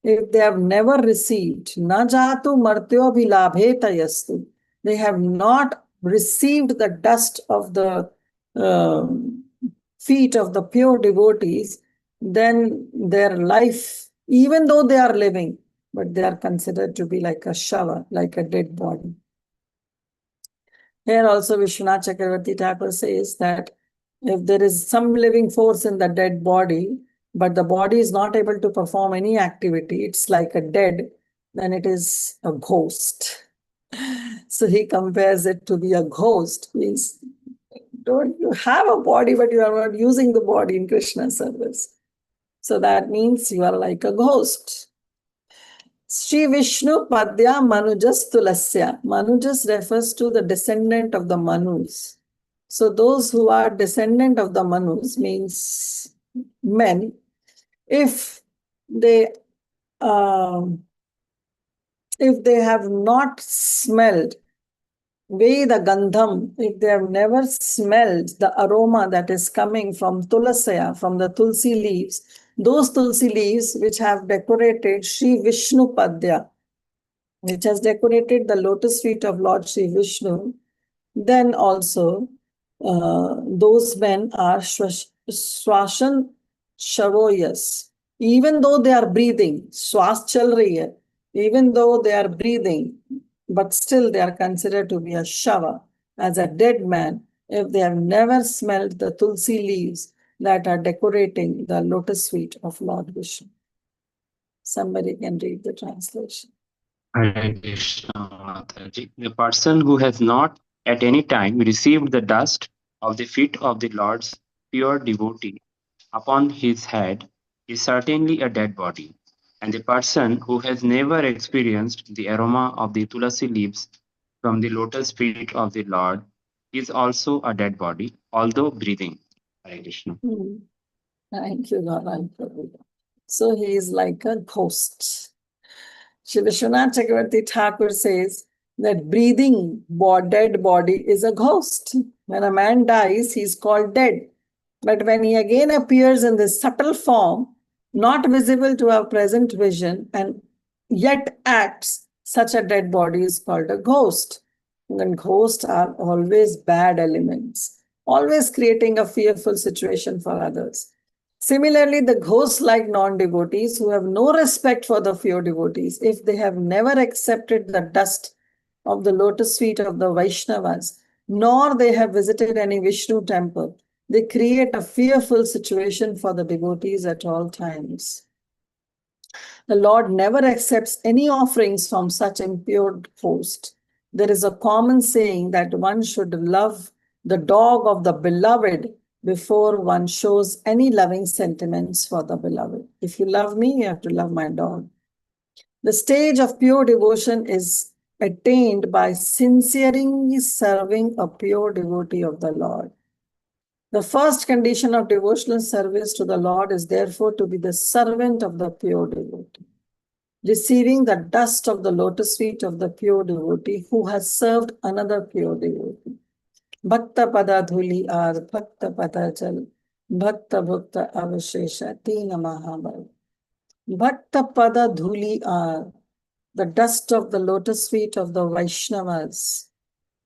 If they have never received, na jatu martyo bhilabheta yastu, they have not received the dust of the feet of the pure devotees, then their life, even though they are living, but they are considered to be like a shava, like a dead body. Here also Vishwanath Chakravarti Thakur says that if there is some living force in the dead body, but the body is not able to perform any activity, it's like a dead, then it is a ghost. So he compares it to be a ghost, means don't you have a body, but you are not using the body in Krishna service. So that means you are like a ghost. Sri Vishnu Padya Manujas Tulasya. Manujas refers to the descendant of the Manus. So those who are descendant of the Manus means men, if they have not smelled Veda Gandham, if they have never smelled the aroma that is coming from Tulasaya, from the Tulsi leaves, those Tulsi leaves which have decorated Sri Vishnu Padya, which has decorated the lotus feet of Lord Sri Vishnu, then also those men are Swashan Shavoyas. Even though they are breathing, Swas chal rahi hai, even though they are breathing, but still they are considered to be a shava, as a dead man, if they have never smelled the tulsi leaves that are decorating the lotus feet of Lord Vishnu. Somebody can read the translation. Hare Krishna, Mataji. The person who has not at any time received the dust of the feet of the Lord's pure devotee upon his head is certainly a dead body, and the person who has never experienced the aroma of the tulasi leaves from the lotus feet of the Lord is also a dead body, although breathing. Hare Krishna. Thank you, Gaurang. So he is like a ghost. Shri Vishwanath Chakravarti Thakur says that breathing dead body is a ghost. When a man dies, he is called dead. But when he again appears in this subtle form, not visible to our present vision, and yet acts, such a dead body is called a ghost. And ghosts are always bad elements, always creating a fearful situation for others. Similarly, the ghost-like non-devotees who have no respect for the pure devotees, if they have never accepted the dust of the lotus feet of the Vaishnavas, nor they have visited any Vishnu temple, they create a fearful situation for the devotees at all times. The Lord never accepts any offerings from such impure host. There is a common saying that one should love the dog of the beloved before one shows any loving sentiments for the beloved. If you love me, you have to love my dog. The stage of pure devotion is attained by sincerely serving a pure devotee of the Lord. The first condition of devotional service to the Lord is therefore to be the servant of the pure devotee, receiving the dust of the lotus feet of the pure devotee who has served another pure devotee. Bhakta pada dhuli ar, bhakta pada jal, bhakta bhakta avashesha, tina mahabal. Bhakta pada dhuli ar, the dust of the lotus feet of the Vaishnavas.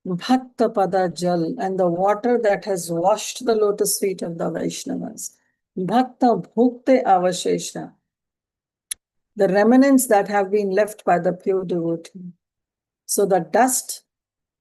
Bhakta pada jal, and the water that has washed the lotus feet of the Vaishnavas. Bhakta bhukte avashesha, the remnants that have been left by the pure devotee. So the dust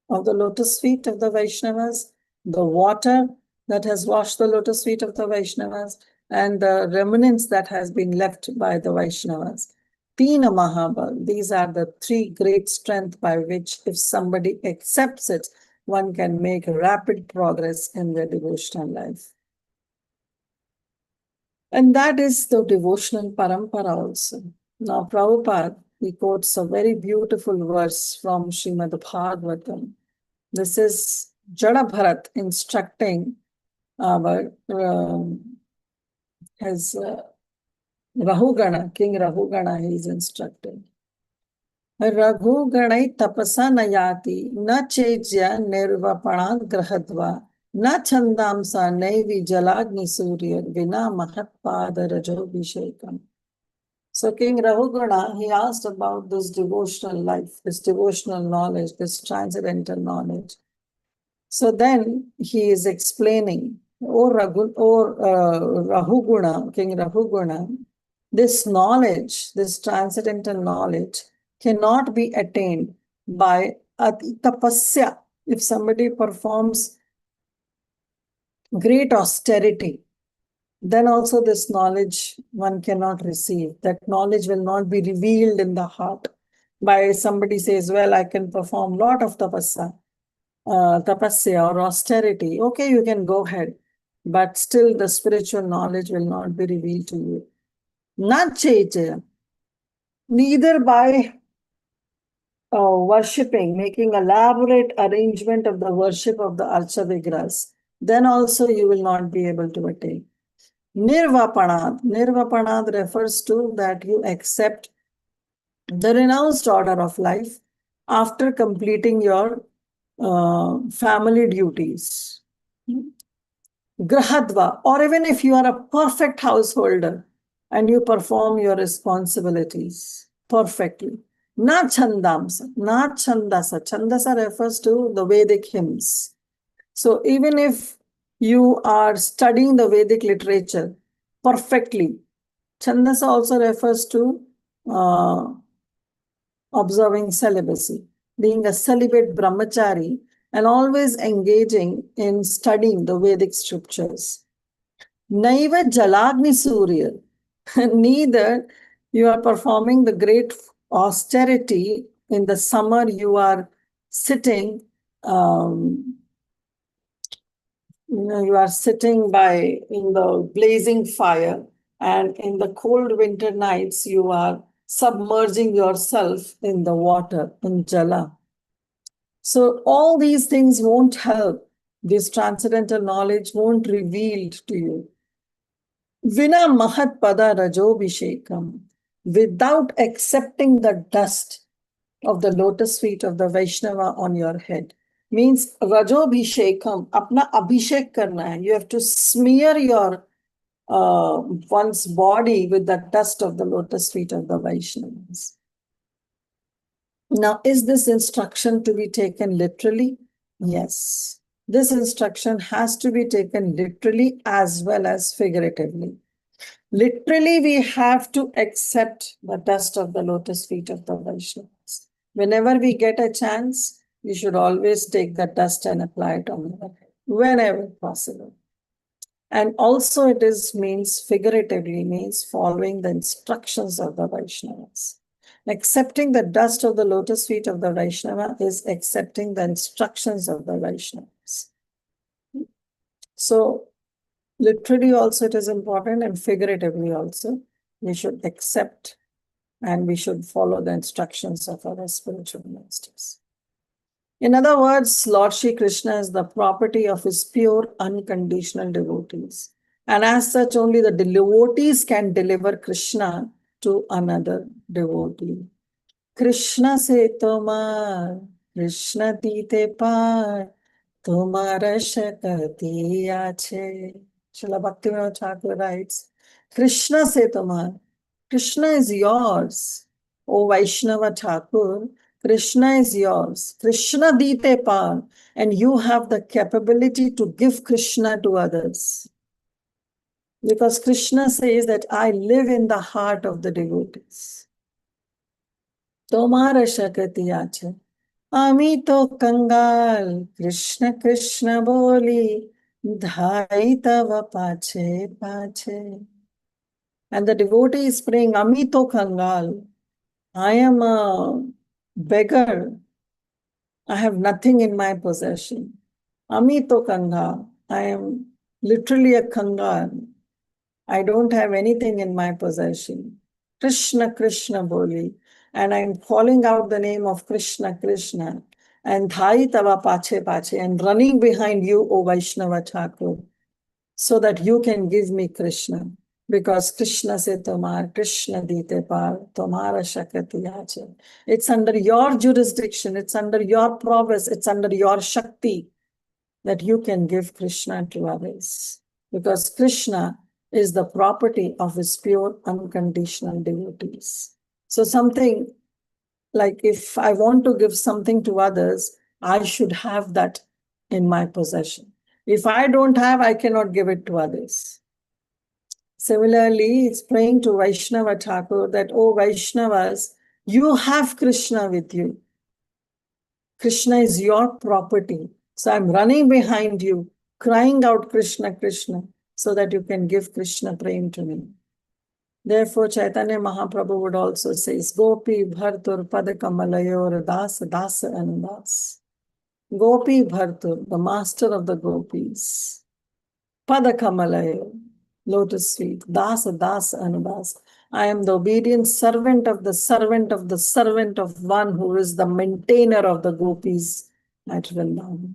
of the lotus feet of the Vaishnavas, the water that has washed the lotus feet of the Vaishnavas, and the remnants that has been left by the Vaishnavas. Tina Mahabal, these are the three great strengths by which, if somebody accepts it, one can make rapid progress in their devotional life. And that is the devotional parampara also. Now, Prabhupada he quotes a very beautiful verse from Srimad Bhagavatam. This is Jada Bharat instructing our his Rahugana, King Rahugana, he is instructing. Raghuganai tapasa nayati na chejya nirvapana grahadva na chandamsa naivi jalagni surya vina mahatpada rajobhishekam. So King Rahugana, he asked about this devotional life, this devotional knowledge, this transcendental knowledge. So then he is explaining, Rahuguna, King Rahuguna, this knowledge, this transcendental knowledge cannot be attained by tapasya. If somebody performs great austerity, then also this knowledge one cannot receive. That knowledge will not be revealed in the heart. By somebody says, well, I can perform a lot of tapasya or austerity. Okay, you can go ahead. But still the spiritual knowledge will not be revealed to you. Not chejaya. Neither by worshipping, making elaborate arrangement of the worship of the Archa Vigrahas, then also you will not be able to attain. Nirvapanad. Nirvapanad refers to that you accept the renounced order of life after completing your family duties. Grahadva, or even if you are a perfect householder and you perform your responsibilities perfectly. Na chandamsa, na chandasa. Chandasa refers to the Vedic hymns. So even if you are studying the Vedic literature perfectly, chandasa also refers to observing celibacy, being a celibate brahmachari and always engaging in studying the Vedic scriptures. Naiva jalagni surya. Neither you are performing the great austerity in the summer, you are sitting, you are sitting by in the blazing fire, and in the cold winter nights, you are submerging yourself in the water, in jala. So all these things won't help. This transcendental knowledge won't reveal to you. Vina mahat pada rajobhishekam. Without accepting the dust of the lotus feet of the Vaishnava on your head. Means rajobhishekam, apna abhishek karna hai. You have to smear your one's body with the dust of the lotus feet of the Vaishnavas. Now, is this instruction to be taken literally? Yes. This instruction has to be taken literally as well as figuratively. Literally, we have to accept the dust of the lotus feet of the Vaishnavas. Whenever we get a chance, we should always take the dust and apply it on our head, whenever possible. And also it means figuratively, means following the instructions of the Vaishnavas. Accepting the dust of the lotus feet of the Vaishnava is accepting the instructions of the Vaishnavas. So literally also it is important, and figuratively also we should accept and we should follow the instructions of our spiritual masters. In other words, Lord Shri Krishna is the property of his pure, unconditional devotees. And as such, only the devotees can deliver Krishna to another devotee. Krishna se tomar, Krishna dite par, tomara shakati ache. Srila Bhakti Thakur writes, Krishna se tomar, Krishna is yours. O Vaishnava Thakur, Krishna is yours. Krishna dite par, and you have the capability to give Krishna to others. Because Krishna says that I live in the heart of the devotees. Tomara shakati ache. Ami to kangal, Krishna Krishna boli, dhai tava pache pache. And the devotee is praying, Ami to kangal. I am a beggar. I have nothing in my possession. Ami to kangal. I am literally a kangal. I don't have anything in my possession. Krishna Krishna boli. and I'm calling out the name of Krishna, Krishna, and Dhai Tava Pache Pache, and running behind you, O Vaishnava Thakur, so that you can give me Krishna. Because Krishna se tomar, Krishna dite par, tomara shakti ache. It's under your jurisdiction, it's under your prowess, it's under your Shakti that you can give Krishna to others. Because Krishna is the property of his pure, unconditional devotees. So something like if I want to give something to others, I should have that in my possession. If I don't have, I cannot give it to others. Similarly, it's praying to Vaishnava Thakur that, oh Vaishnavas, you have Krishna with you. Krishna is your property. So I'm running behind you, crying out Krishna, Krishna, so that you can give Krishna praying to me. Therefore, Chaitanya Mahaprabhu would also say, Gopi Bhartur Padakamalayur Das Das Anudas. Gopi Bhartur, the master of the gopis. Padakamalayur, lotus feet. Das Das Anudas. I am the obedient servant of the servant of the servant of one who is the maintainer of the gopis at Vrindavan.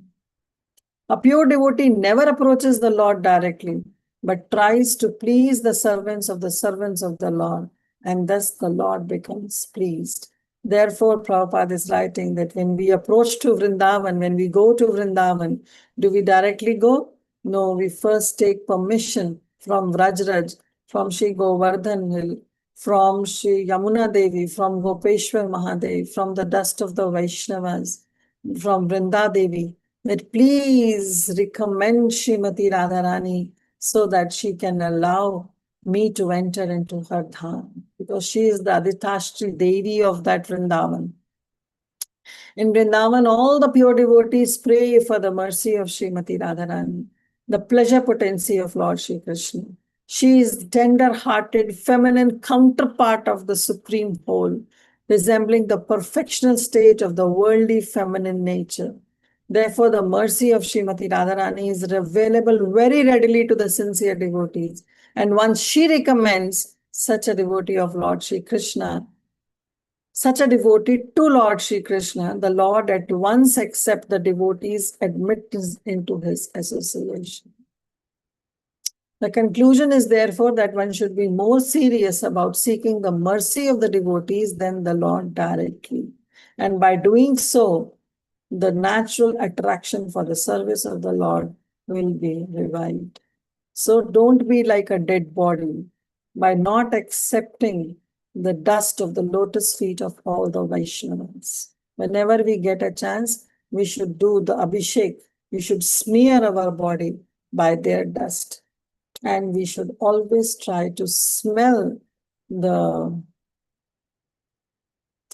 A pure devotee never approaches the Lord directly, but tries to please the servants of the Lord, and thus the Lord becomes pleased. Therefore, Prabhupada is writing that when we approach to Vrindavan, when we go to Vrindavan, do we directly go? No, we first take permission from Vrajraj, from Shri Govardhan Hill, from Shri Yamuna Devi, from Gopeshwar Mahadev, from the dust of the Vaishnavas, from Vrinda Devi, that please recommend Srimati Radharani so that she can allow me to enter into her dham, because she is the Aditashri Devi of that Vrindavan. In Vrindavan, all the pure devotees pray for the mercy of Srimati Radharani, the pleasure potency of Lord Shri Krishna. She is the tender-hearted, feminine counterpart of the Supreme Whole, resembling the perfectional state of the worldly feminine nature. Therefore, the mercy of Srimati Radharani is available very readily to the sincere devotees. And once she recommends such a devotee of Lord Shri Krishna, such a devotee to Lord Shri Krishna, the Lord at once accepts the devotee's admittance into his association. The conclusion is therefore that one should be more serious about seeking the mercy of the devotees than the Lord directly. And by doing so, the natural attraction for the service of the Lord will be revived. So don't be like a dead body by not accepting the dust of the lotus feet of all the Vaishnavas. Whenever we get a chance, we should do the abhishek. We should smear our body by their dust. And we should always try to smell the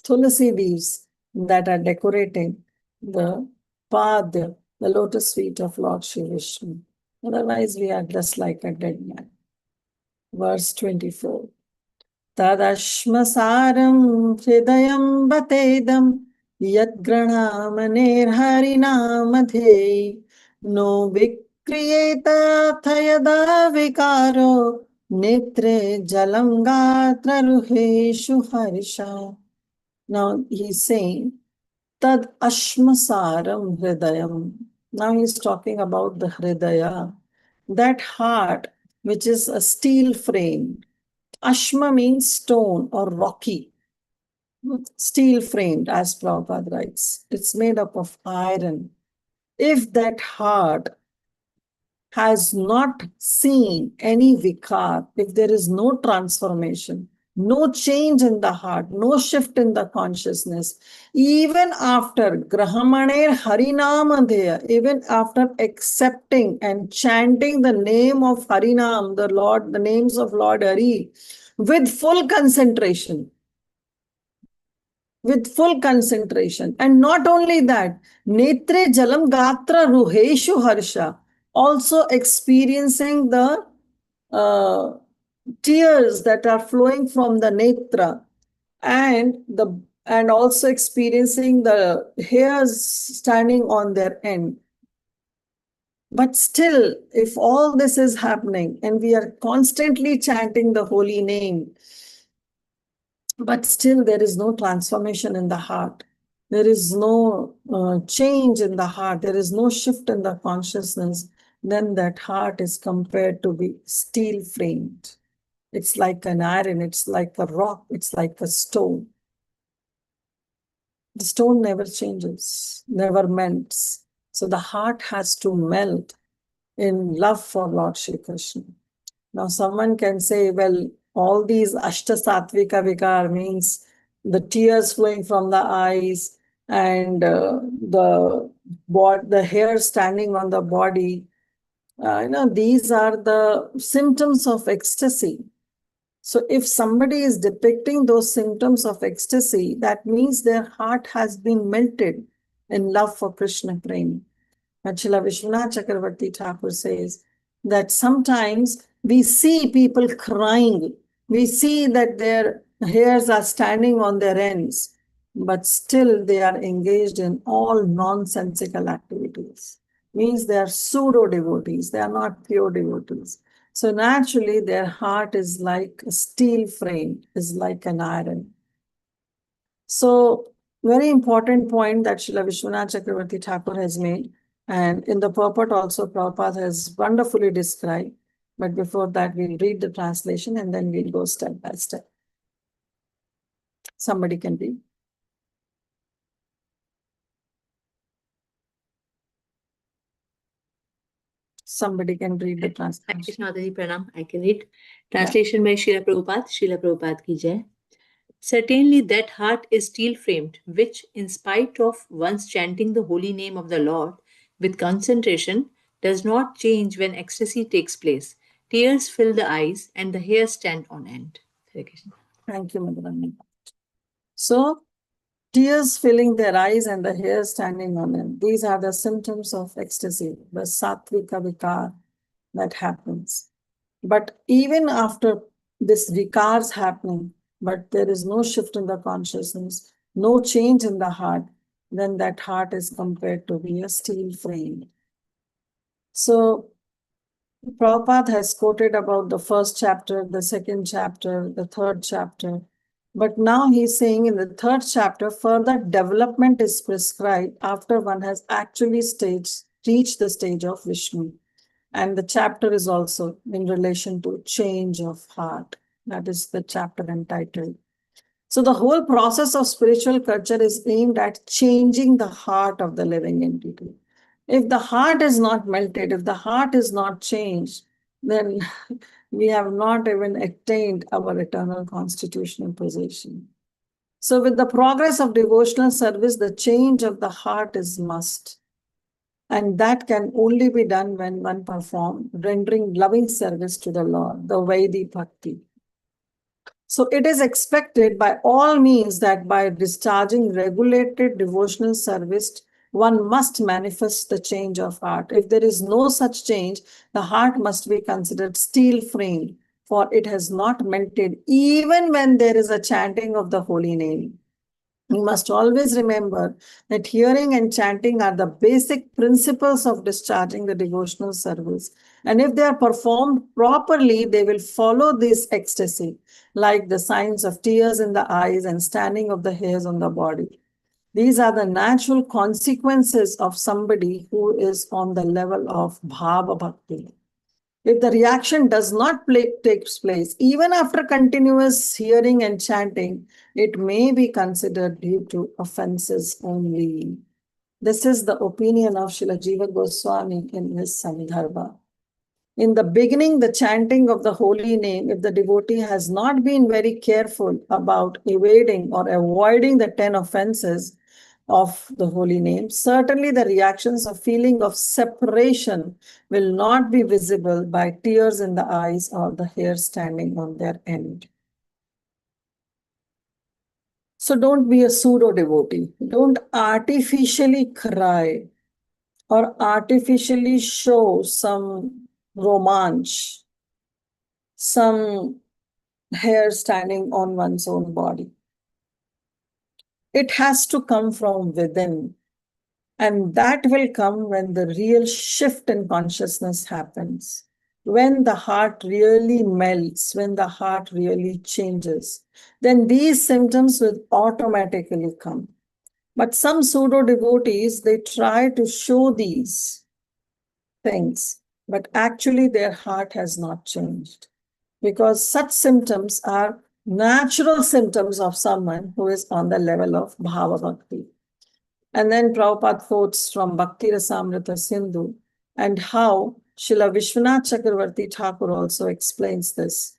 tulasi leaves that are decorating the pad, the lotus feet of Lord Shri Vishnu. Otherwise, we are just like a dead man. Verse 24. Tadashmasaram hridayam batedam yadgranamaner harinamadhe no vikriyeta thayada vikaro netre jalam gatra ruheshu harisha. Now he's saying, Tad ashmasaram hridayam. Now he's talking about the hridaya, that heart which is a steel frame. Ashma means stone or rocky, steel framed, as Prabhupada writes. It's made up of iron. If that heart has not seen any vikar, if there is no transformation, no change in the heart, no shift in the consciousness, even after Grahamaner Harinamadheya, even after accepting and chanting the name of Harinam, the Lord, the names of Lord Hari, with full concentration, and not only that, Netre Jalam Gatra Ruheshu Harsha, also experiencing the tears that are flowing from the netra, and also experiencing the hairs standing on their end. But still, if all this is happening and we are constantly chanting the holy name, but still there is no transformation in the heart. There is no change in the heart. There is no shift in the consciousness. Then that heart is compared to be steel framed. It's like an iron, it's like a rock, it's like a stone. The stone never changes, never melts. So the heart has to melt in love for Lord Shri Krishna. Now someone can say, well, all these Ashta Sattvika Vikar means the tears flowing from the eyes and the hair standing on the body. These are the symptoms of ecstasy. So if somebody is depicting those symptoms of ecstasy, that means their heart has been melted in love for Krishna Prem. Srila Vishwanath Chakravarti Thakur says that sometimes we see people crying. We see that their hairs are standing on their ends, but still they are engaged in all nonsensical activities. Means they are pseudo devotees. They are not pure devotees. So naturally, their heart is like a steel frame, is like an iron. So, very important point that Srila Vishwanath Chakravarti Thakur has made. And in the purport also, Prabhupada has wonderfully described. But before that, we'll read the translation and then we'll go step by step. Somebody can read. Somebody can read the translation. Krishna Mataji, Pranam. I can read. Translation by Srila Prabhupada. Srila Prabhupada ki jai. Certainly that heart is steel-framed, which, in spite of once chanting the holy name of the Lord with concentration, does not change when ecstasy takes place. Tears fill the eyes and the hair stand on end. Hare Krishna. Thank you, Madhurani. So, tears filling their eyes and the hair standing on them. These are the symptoms of ecstasy, the sattvika vikar that happens. But even after this vikars happening, but there is no shift in the consciousness, no change in the heart, then that heart is compared to be a steel frame. So Prabhupada has quoted about the first chapter, the second chapter, the third chapter. But now he's saying in the third chapter, further development is prescribed after one has actually reached the stage of Vishnu. And the chapter is also in relation to change of heart. That is the chapter entitled. So the whole process of spiritual culture is aimed at changing the heart of the living entity. If the heart is not melted, if the heart is not changed, then we have not even attained our eternal constitutional position. So with the progress of devotional service, the change of the heart is must. And that can only be done when one performs rendering loving service to the Lord, the Vaidhi Bhakti. So it is expected by all means that by discharging regulated devotional service, one must manifest the change of heart. If there is no such change, the heart must be considered steel framed, for it has not melted even when there is a chanting of the holy name. We must always remember that hearing and chanting are the basic principles of discharging the devotional service. And if they are performed properly, they will follow this ecstasy, like the signs of tears in the eyes and standing of the hairs on the body. These are the natural consequences of somebody who is on the level of Bhava Bhakti. If the reaction does not take place, even after continuous hearing and chanting, it may be considered due to offenses only. This is the opinion of Srila Jiva Goswami in his Sandarbha. In the beginning, the chanting of the holy name, if the devotee has not been very careful about evading or avoiding the 10 offenses of the holy name, certainly the reactions of feeling of separation will not be visible by tears in the eyes or the hair standing on their end. So don't be a pseudo devotee. Don't artificially cry or artificially show some romance, some hair standing on one's own body. It has to come from within. And that will come when the real shift in consciousness happens. when the heart really melts, when the heart really changes, then these symptoms will automatically come. But some pseudo devotees, they try to show these things, but actually their heart has not changed, because such symptoms are natural symptoms of someone who is on the level of Bhava Bhakti. And then Prabhupada quotes from Bhakti Rasamrita Sindhu, and how Srila Vishwanath Chakravarti Thakur also explains this.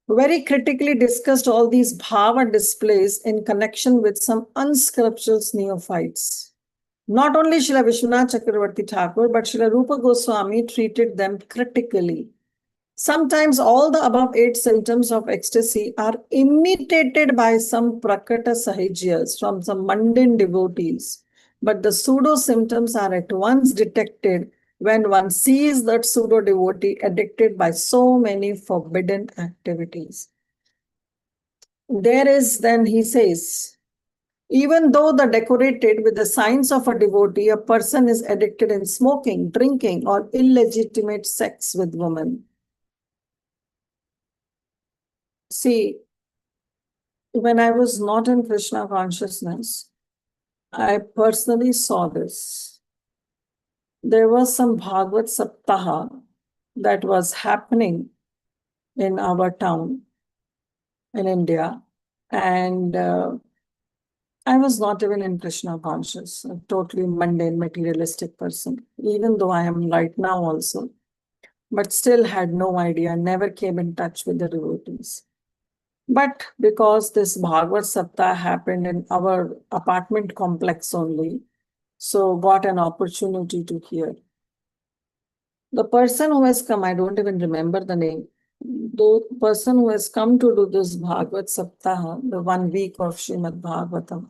Very critically discussed all these bhava displays in connection with some unscrupulous neophytes. Not only Srila Vishwanath Chakravarti Thakur, but Srila Rupa Goswami treated them critically. Sometimes all the above 8 symptoms of ecstasy are imitated by some prakata sahijyas from some mundane devotees. But the pseudo symptoms are at once detected when one sees that pseudo devotee addicted by so many forbidden activities. There is, then he says, even though the decorated with the signs of a devotee, a person is addicted in smoking, drinking, or illegitimate sex with women. See, when I was not in Krishna consciousness, I personally saw this. There was some Bhagavad Saptaha that was happening in our town in India, and I was not even in Krishna conscious, a totally mundane, materialistic person, even though I am right now also, but still had no idea, never came in touch with the devotees. But because this Bhagavad Saptah happened in our apartment complex only, so got an opportunity to hear. The person who has come, I don't even remember the name, the person who has come to do this Bhagavad Saptah, the 1 week of Srimad Bhagavatam,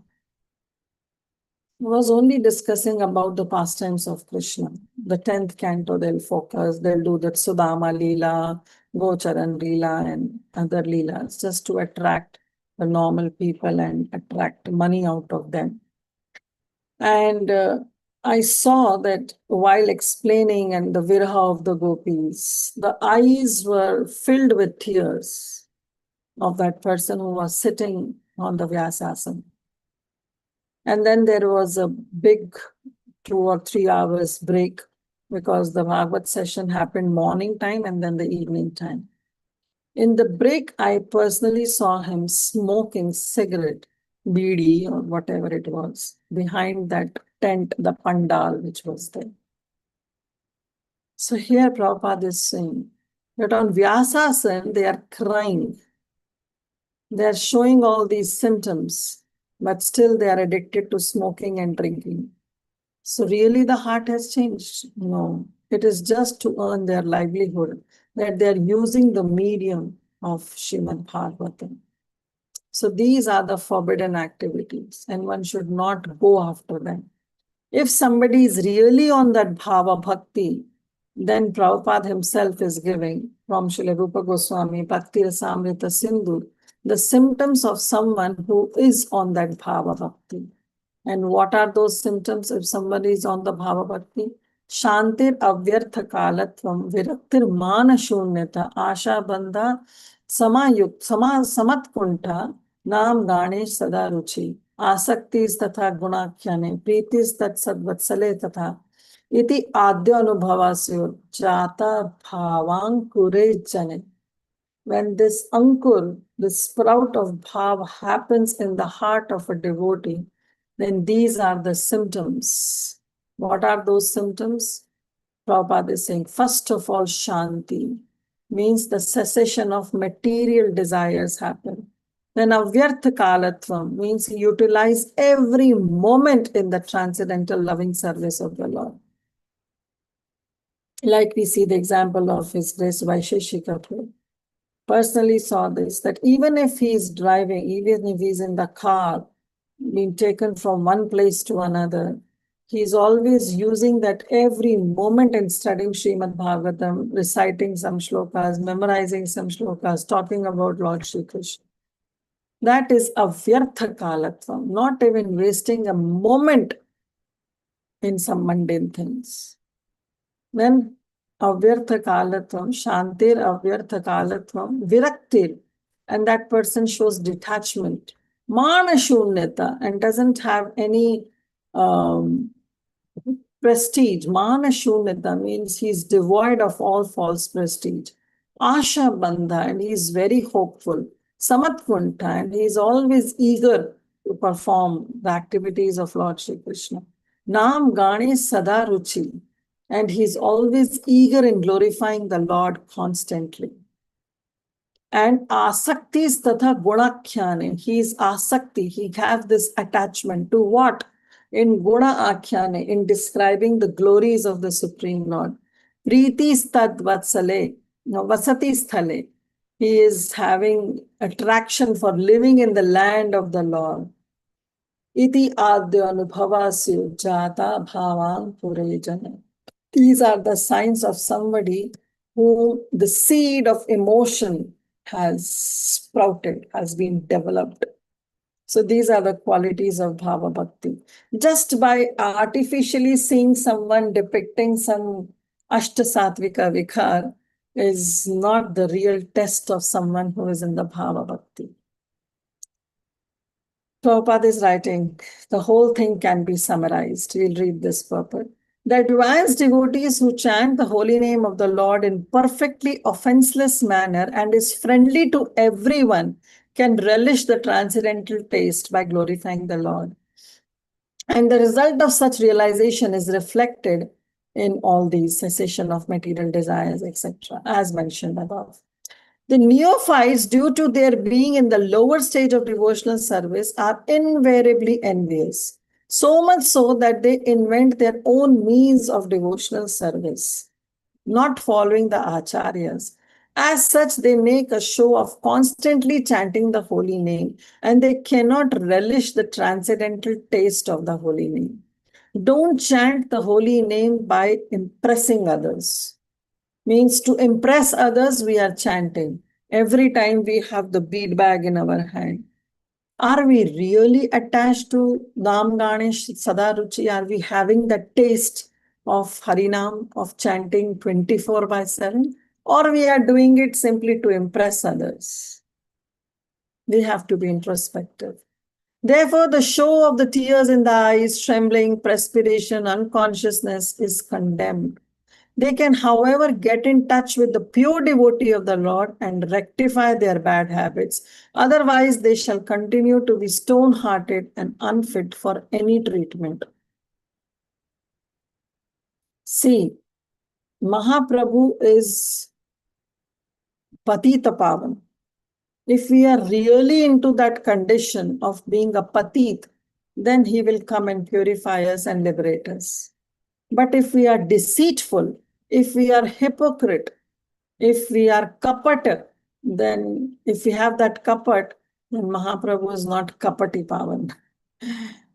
was only discussing about the pastimes of Krishna. The 10th canto, they'll focus, they'll do that Sudama Leela, Gocharan Leela, and other Leelas, just to attract the normal people and attract money out of them. And I saw that while explaining and the Viraha of the gopis, the eyes were filled with tears of that person who was sitting on the Vyasasana. And then there was a big 2 or 3 hours break, because the Bhagavad session happened morning time and then the evening time. In the break, I personally saw him smoking cigarette, bidi or whatever it was, behind that tent, the pandal which was there. So here Prabhupada is saying that on Vyasasana, they are crying. They are showing all these symptoms, but still they are addicted to smoking and drinking. So really the heart has changed? No, it is just to earn their livelihood, that they are using the medium of Srimad Bhagavatam. So these are the forbidden activities, and one should not go after them. If somebody is really on that Bhava Bhakti, then Prabhupada himself is giving from Srila Rupa Goswami, Bhakti Rasamrita Sindhu, the symptoms of someone who is on that Bhava Bhakti. And what are those symptoms if somebody is on the Bhava Bhakti? Shantir avyartha kalatvam, viraktir mana shunyata, asha bandha, samat kunta, nam ganesh sada ruchi, asaktis tatha gunakhyane, pritis tat sadvatsale tatha, iti adya anubhavasyo, jata bhavankure jane. When this ankur, this sprout of bhav happens in the heart of a devotee, then these are the symptoms. What are those symptoms? Prabhupada is saying, first of all, shanti means the cessation of material desires happen. Then avyartha kalatvam means utilize every moment in the transcendental loving service of the Lord. Like we see the example of His Grace Vaisheshika Prabhu. Personally saw this, that even if he is driving, even if he's in the car, being taken from one place to another, he's always using that every moment in studying Srimad Bhagavatam, reciting some shlokas, memorizing some shlokas, talking about Lord Shri Krishna. That is avyartha kalatvam, not even wasting a moment in some mundane things. Then avyartha kalatvam, shantir avyartha kalatvam, viraktir, and that person shows detachment, mana shunyata, and doesn't have any prestige. Mana shunyata means he's devoid of all false prestige. Asha bandha, and he's very hopeful. Samatkunta, and he's always eager to perform the activities of Lord Shri Krishna. Nam Gane Sada Ruchi, and he's always eager in glorifying the Lord constantly. And asakti is tatha gunakhyane. He is asakti. He has this attachment to what? In guna akhyane, in describing the glories of the Supreme Lord. Priti stad vatsale, no, vasati sthale. He is having attraction for living in the land of the Lord. Iti adya anubhavasya jata bhavan purejana. These are the signs of somebody who the seed of emotion has sprouted, has been developed. So these are the qualities of Bhava Bhakti. Just by artificially seeing someone depicting some Ashtasatvika Vikhar is not the real test of someone who is in the Bhava Bhakti. Prabhupada is writing, the whole thing can be summarized. We'll read this purport. The advanced devotees who chant the holy name of the Lord in perfectly offenseless manner and is friendly to everyone can relish the transcendental taste by glorifying the Lord. And the result of such realization is reflected in all these cessation of material desires, etc., as mentioned above. The neophytes, due to their being in the lower stage of devotional service, are invariably envious, so much so that they invent their own means of devotional service, not following the acharyas. As such, they make a show of constantly chanting the holy name, and they cannot relish the transcendental taste of the holy name. Don't chant the holy name by impressing others. Means to impress others, we are chanting. Every time we have the bead bag in our hand. Are we really attached to Nam Ganesh Sadaruchi? Are we having the taste of Harinam, of chanting 24/7? Or we are doing it simply to impress others? We have to be introspective. Therefore, the show of the tears in the eyes, trembling, perspiration, unconsciousness is condemned. They can, however, get in touch with the pure devotee of the Lord and rectify their bad habits. Otherwise, they shall continue to be stone-hearted and unfit for any treatment. See, Mahaprabhu is Patita Pavan. If we are really into that condition of being a Patit, then he will come and purify us and liberate us. But if we are deceitful, if we are hypocrite, if we are kapata, then if we have that kapat, then Mahaprabhu is not kapati pavan.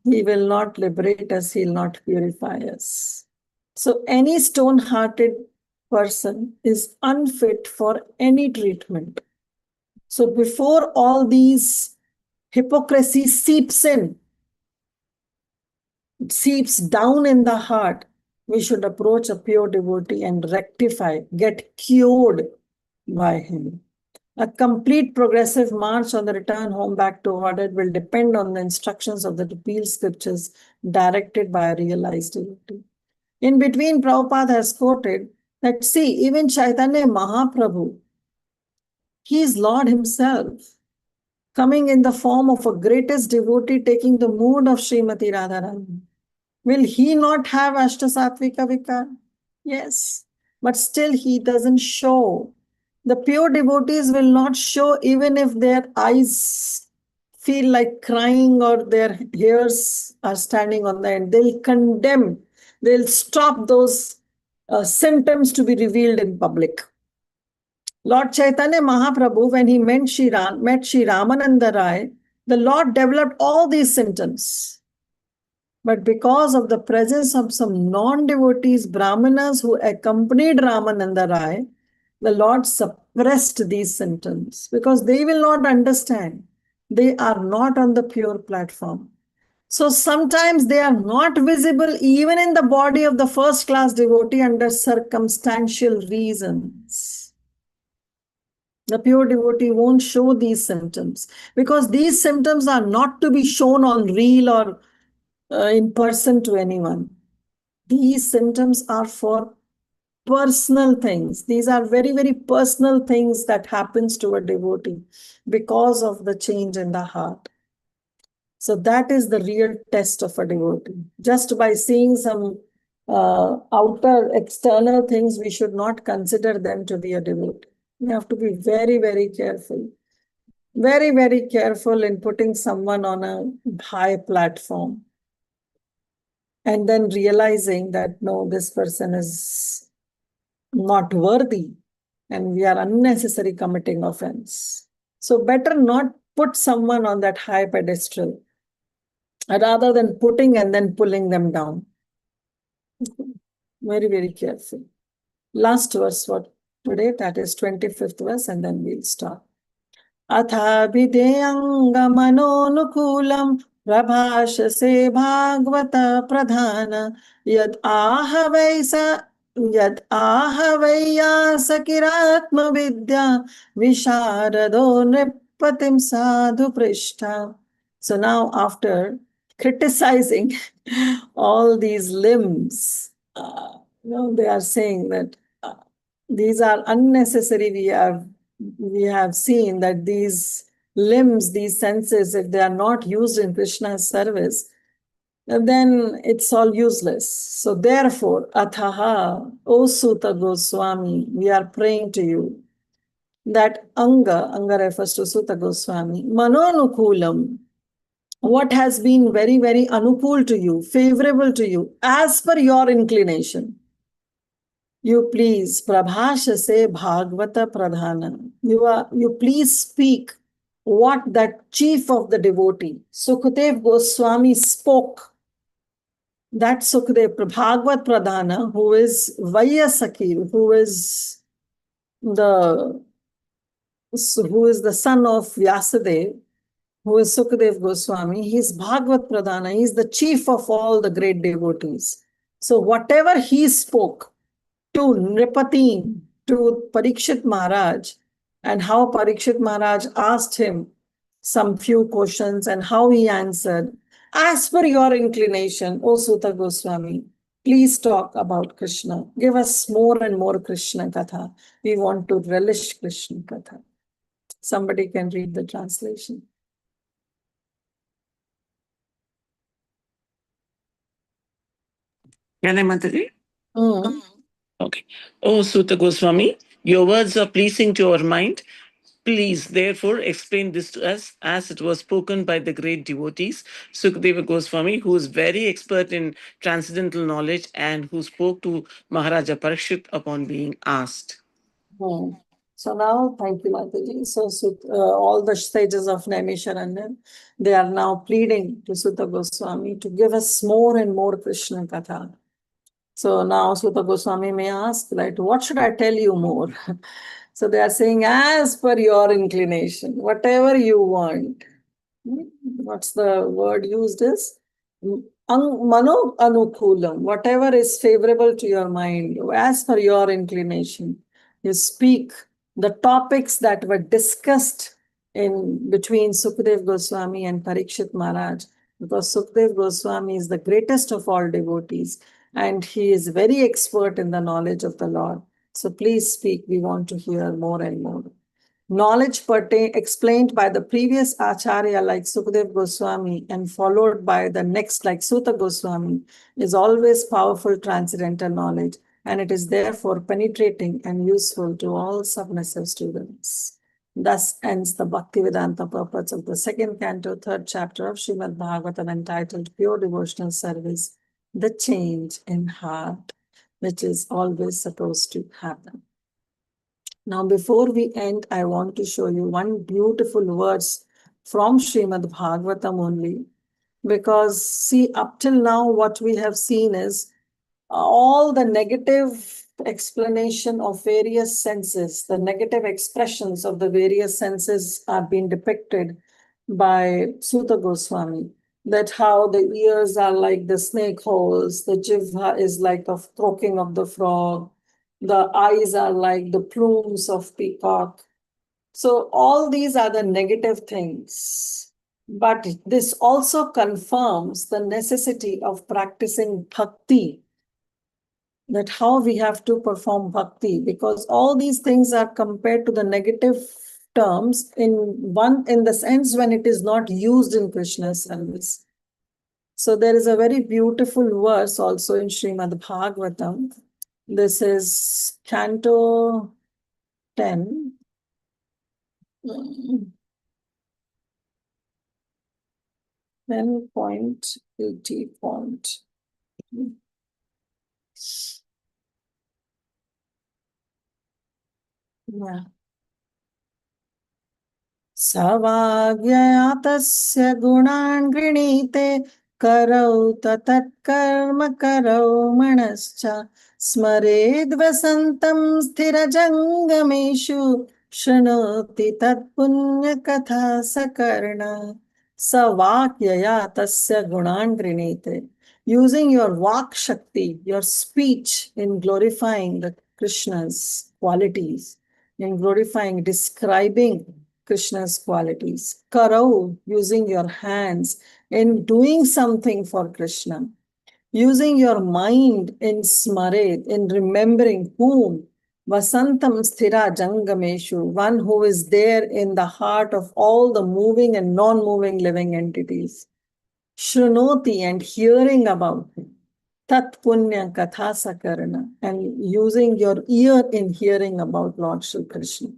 He will not liberate us, he will not purify us. So any stone-hearted person is unfit for any treatment. So before all these hypocrisy seeps in, seeps down in the heart, we should approach a pure devotee and rectify, get cured by him. A complete progressive march on the return home back to order will depend on the instructions of the revealed scriptures directed by a realized devotee. In between, Prabhupada has quoted that, see, even Chaitanya Mahaprabhu, he is Lord himself, coming in the form of a greatest devotee taking the mood of Srimati Radharani. Will he not have Ashtasatvika Vikar? Yes, but still he doesn't show. The pure devotees will not show even if their eyes feel like crying or their hairs are standing on the end. They'll condemn, they'll stop those symptoms to be revealed in public. Lord Chaitanya Mahaprabhu, when he met Sri Ramananda Rai, the Lord developed all these symptoms. But because of the presence of some non-devotees, Brahmanas who accompanied Ramananda Rai, the Lord suppressed these symptoms because they will not understand. They are not on the pure platform. So sometimes they are not visible even in the body of the first class devotee under circumstantial reasons. The pure devotee won't show these symptoms because these symptoms are not to be shown on reel or in person to anyone. These symptoms are for personal things. These are very, very personal things that happens to a devotee because of the change in the heart. So that is the real test of a devotee. Just by seeing some outer external things, we should not consider them to be a devotee. We have to be very, very careful. Very, very careful in putting someone on a high platform. And then realizing that, no, this person is not worthy and we are unnecessarily committing offense. So better not put someone on that high pedestal rather than putting and then pulling them down. Very, very careful. Last verse for today, that is 25th verse, and then we'll start. अथाभिधेयङ्गमनोनुकूलं प्रभाषसे Bhagavat प्रधान यद् आह वै यासकिरात्मविद्या विशारदो नृपतिं साधु पृष्ठा. So now after criticizing all these limbs, they are saying that these are unnecessary. We have seen that these limbs, these senses, if they are not used in Krishna's service, then it's all useless. So therefore, Athaha, O Suta Goswami, we are praying to you that Anga refers to Suta Goswami, Manonukulam, what has been very, very anukul to you, favorable to you, as per your inclination. You please, Prabhasha say Bhagavata Pradhana. You please speak what that chief of the devotee, Sukadev Goswami, spoke. That Sukadev, Bhagavat Pradhana, who is Vaiyasakhi, who is the son of Vyasadev, who is Sukadev Goswami, he is Bhagavat Pradhana, he is the chief of all the great devotees. So whatever he spoke to Nripati, to Parikshit Maharaj, and how Parikshit Maharaj asked him some few questions and how he answered, as per your inclination, O Suta Goswami, please talk about Krishna. Give us more and more Krishna Katha. We want to relish Krishna Katha. Somebody can read the translation. Can I, Mataji? Mm. Okay. Oh, Suta Goswami, your words are pleasing to our mind. Please, therefore, explain this to us as it was spoken by the great devotees, Sukadeva Goswami, who is very expert in transcendental knowledge and who spoke to Maharaja Parikshit upon being asked. Hmm. So now, thank you, Mataji. So all the sages of Naimisharanya, they are now pleading to Sutta Goswami to give us more and more Krishna Katha. So now Sutta Goswami may ask, right, what should I tell you more? So they are saying, as per your inclination, whatever you want. What's the word used is? Mano anukulam, whatever is favorable to your mind, as per your inclination. You speak the topics that were discussed in between Sukadev Goswami and Parikshit Maharaj, because Sukadev Goswami is the greatest of all devotees and he is very expert in the knowledge of the Lord. So please speak, we want to hear more and more. Knowledge explained by the previous Acharya like Sukadev Goswami and followed by the next like Suta Goswami is always powerful transcendental knowledge, and it is therefore penetrating and useful to all submissive students. Thus ends the Bhaktivedanta purpose of the second canto, third chapter of Srimad Bhagavatam, entitled Pure Devotional Service, the change in heart, which is always supposed to happen. Now, before we end, I want to show you one beautiful verse from Srimad Bhagavatam only, because see, up till now, what we have seen is all the negative explanation of various senses, the negative expressions of the various senses are being depicted by Suta Goswami. that how the ears are like the snake holes, the jivha is like the croaking of the frog, the eyes are like the plumes of peacock. So all these are the negative things. But this also confirms the necessity of practicing bhakti, that how we have to perform bhakti, because all these things are compared to the negative terms in the sense when it is not used in Krishna's service. So there is a very beautiful verse also in Srimad Bhagavatam. This is Canto 10. 10.80. Yeah. सवाज्ञातस्य गुणान् गृणीते करौ तत्कर्म करौ मनश्च स्मरेद्वसन्तं स्थिरजङ्गमेषु शृणोति तत्पुण्यकथा सकर्ण सवाक्यया तस्य गुणान् गृणीते. Using your vak shakti, your speech in glorifying the Krishna's qualities, in glorifying, describing Krishna's qualities. Karau, using your hands in doing something for Krishna. Using your mind in smared, in remembering whom. Vasantam sthira jangameshu, one who is there in the heart of all the moving and non-moving living entities. Shrunoti, and hearing about him. Tat punya katha sakarana, and using your ear in hearing about Lord Shri Krishna.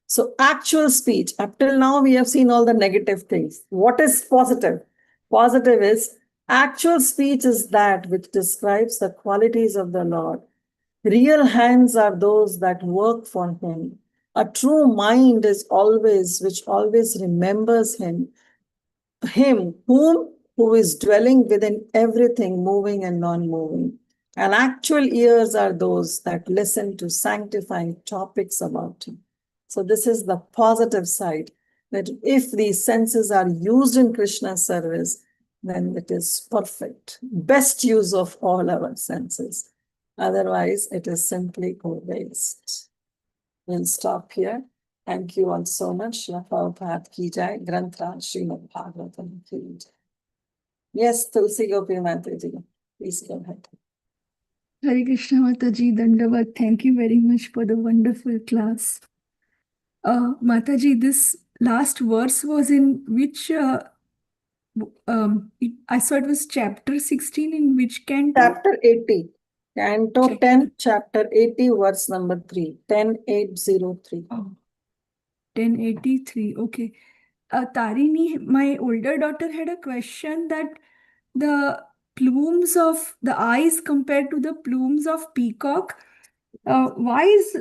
So actual speech, up till now we have seen all the negative things. What is positive? Positive is actual speech is that which describes the qualities of the Lord. Real hands are those that work for him. A true mind is always, which always remembers him, who is dwelling within everything moving and non-moving. And actual ears are those that listen to sanctifying topics about him. So this is the positive side, that if these senses are used in Krishna's service, then it is perfect. Best use of all our senses. Otherwise, it is simply a waste. We'll stop here. Thank you all so much. Shri Prabhupada ki jai. Granth Srimad Bhagavatam ki jai. Yes, Tulsi Gopi Mataji, please go ahead. Hare Krishna Mataji, Dandavat. Thank you very much for the wonderful class. Mataji, this last verse was in which, I saw it was chapter 16, in which canto? Chapter 80. Canto 10, chapter 80, verse number 3. 10.803. Oh, 1083. Okay. Tarini, my older daughter had a question that the plumes of the eyes compared to the plumes of peacock, why is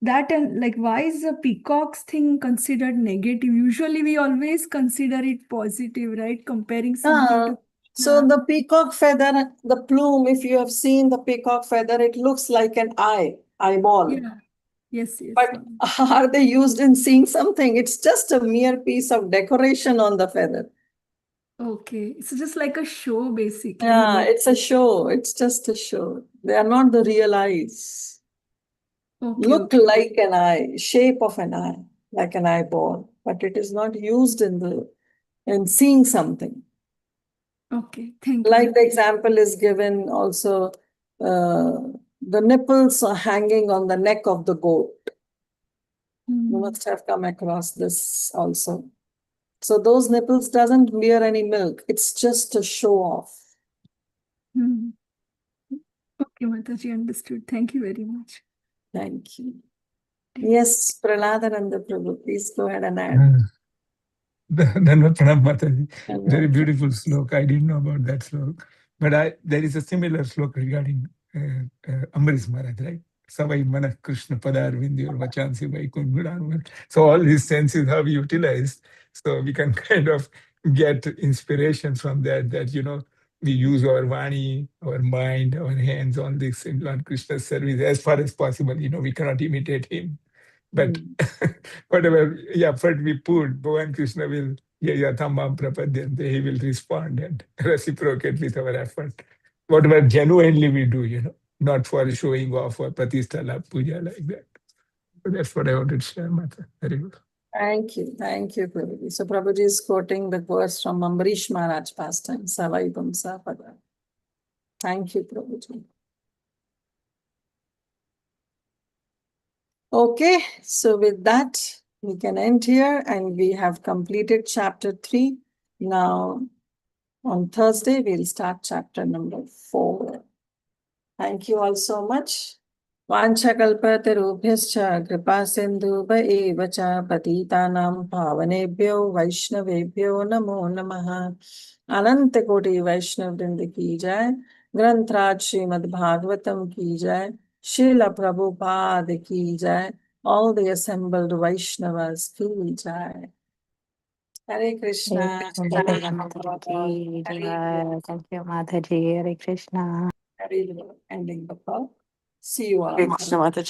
that, and like why is the peacock's thing considered negative? Usually we always consider it positive, right? Comparing something to So the peacock feather, the plume, if you have seen the peacock feather, it looks like an eyeball. yeah. Yes, yes. But are they used in seeing something? It's just a mere piece of decoration on the feather. Okay. It's just like a show, basically. Yeah, it's a show. It's just a show. They are not the real eyes. Okay, Look okay. like an eye, shape of an eye, like an eyeball, but it is not used in seeing something. Okay, thank you. Like the example is given also, the nipples are hanging on the neck of the goat. You must have come across this also. So those nipples doesn't bear any milk. It's just a show off. Okay, Mataji, understood. Thank you very much. Thank you. Yes, Praladananda Prabhu, please go ahead and add. Dhanvat Pranam Mataji. Dhanvat Very Pranam. beautiful slok. I didn't know about that slok. But there is a similar slok regarding Ambaris Maharaj, right? Savai Mana Krishna Padar Vindyor Vachansi Vaikungudan. So all these senses have utilized. So we can kind of get inspiration from that, we use our Vani, our mind, our hands on this in Lord Krishna's service as far as possible. We cannot imitate him. But whatever effort we put, Bhavan Krishna will yatham prapadyante, he will respond and reciprocate with our effort. Whatever genuinely we do, not for showing off or pratishtha puja like that. So that's what I wanted to share, Mata. Very good. Thank you, Prabhuji. So Prabhuji is quoting the verse from Ambarish Maharaj pastime, Savaibam Sapada. Thank you, Prabhuji. Okay, so with that, we can end here and we have completed chapter 3. Now, on Thursday, we'll start chapter number 4. Thank you all so much. Vanchakalpatarubhyascha kripa sindhuva eva cha patitanam pavanebhyo vaishnavebhyo namo namaha. Ananta Koti Vaishnav Vrinda ki jai. Granth Srimad Bhagavatam ki jai. Srila Prabhupada ki jai. All the assembled Vaishnavas ki jai. Hare Krishna. Thank you, Mataji. Hare Krishna. Hare Ending the call. See you all. Krishna Mataji.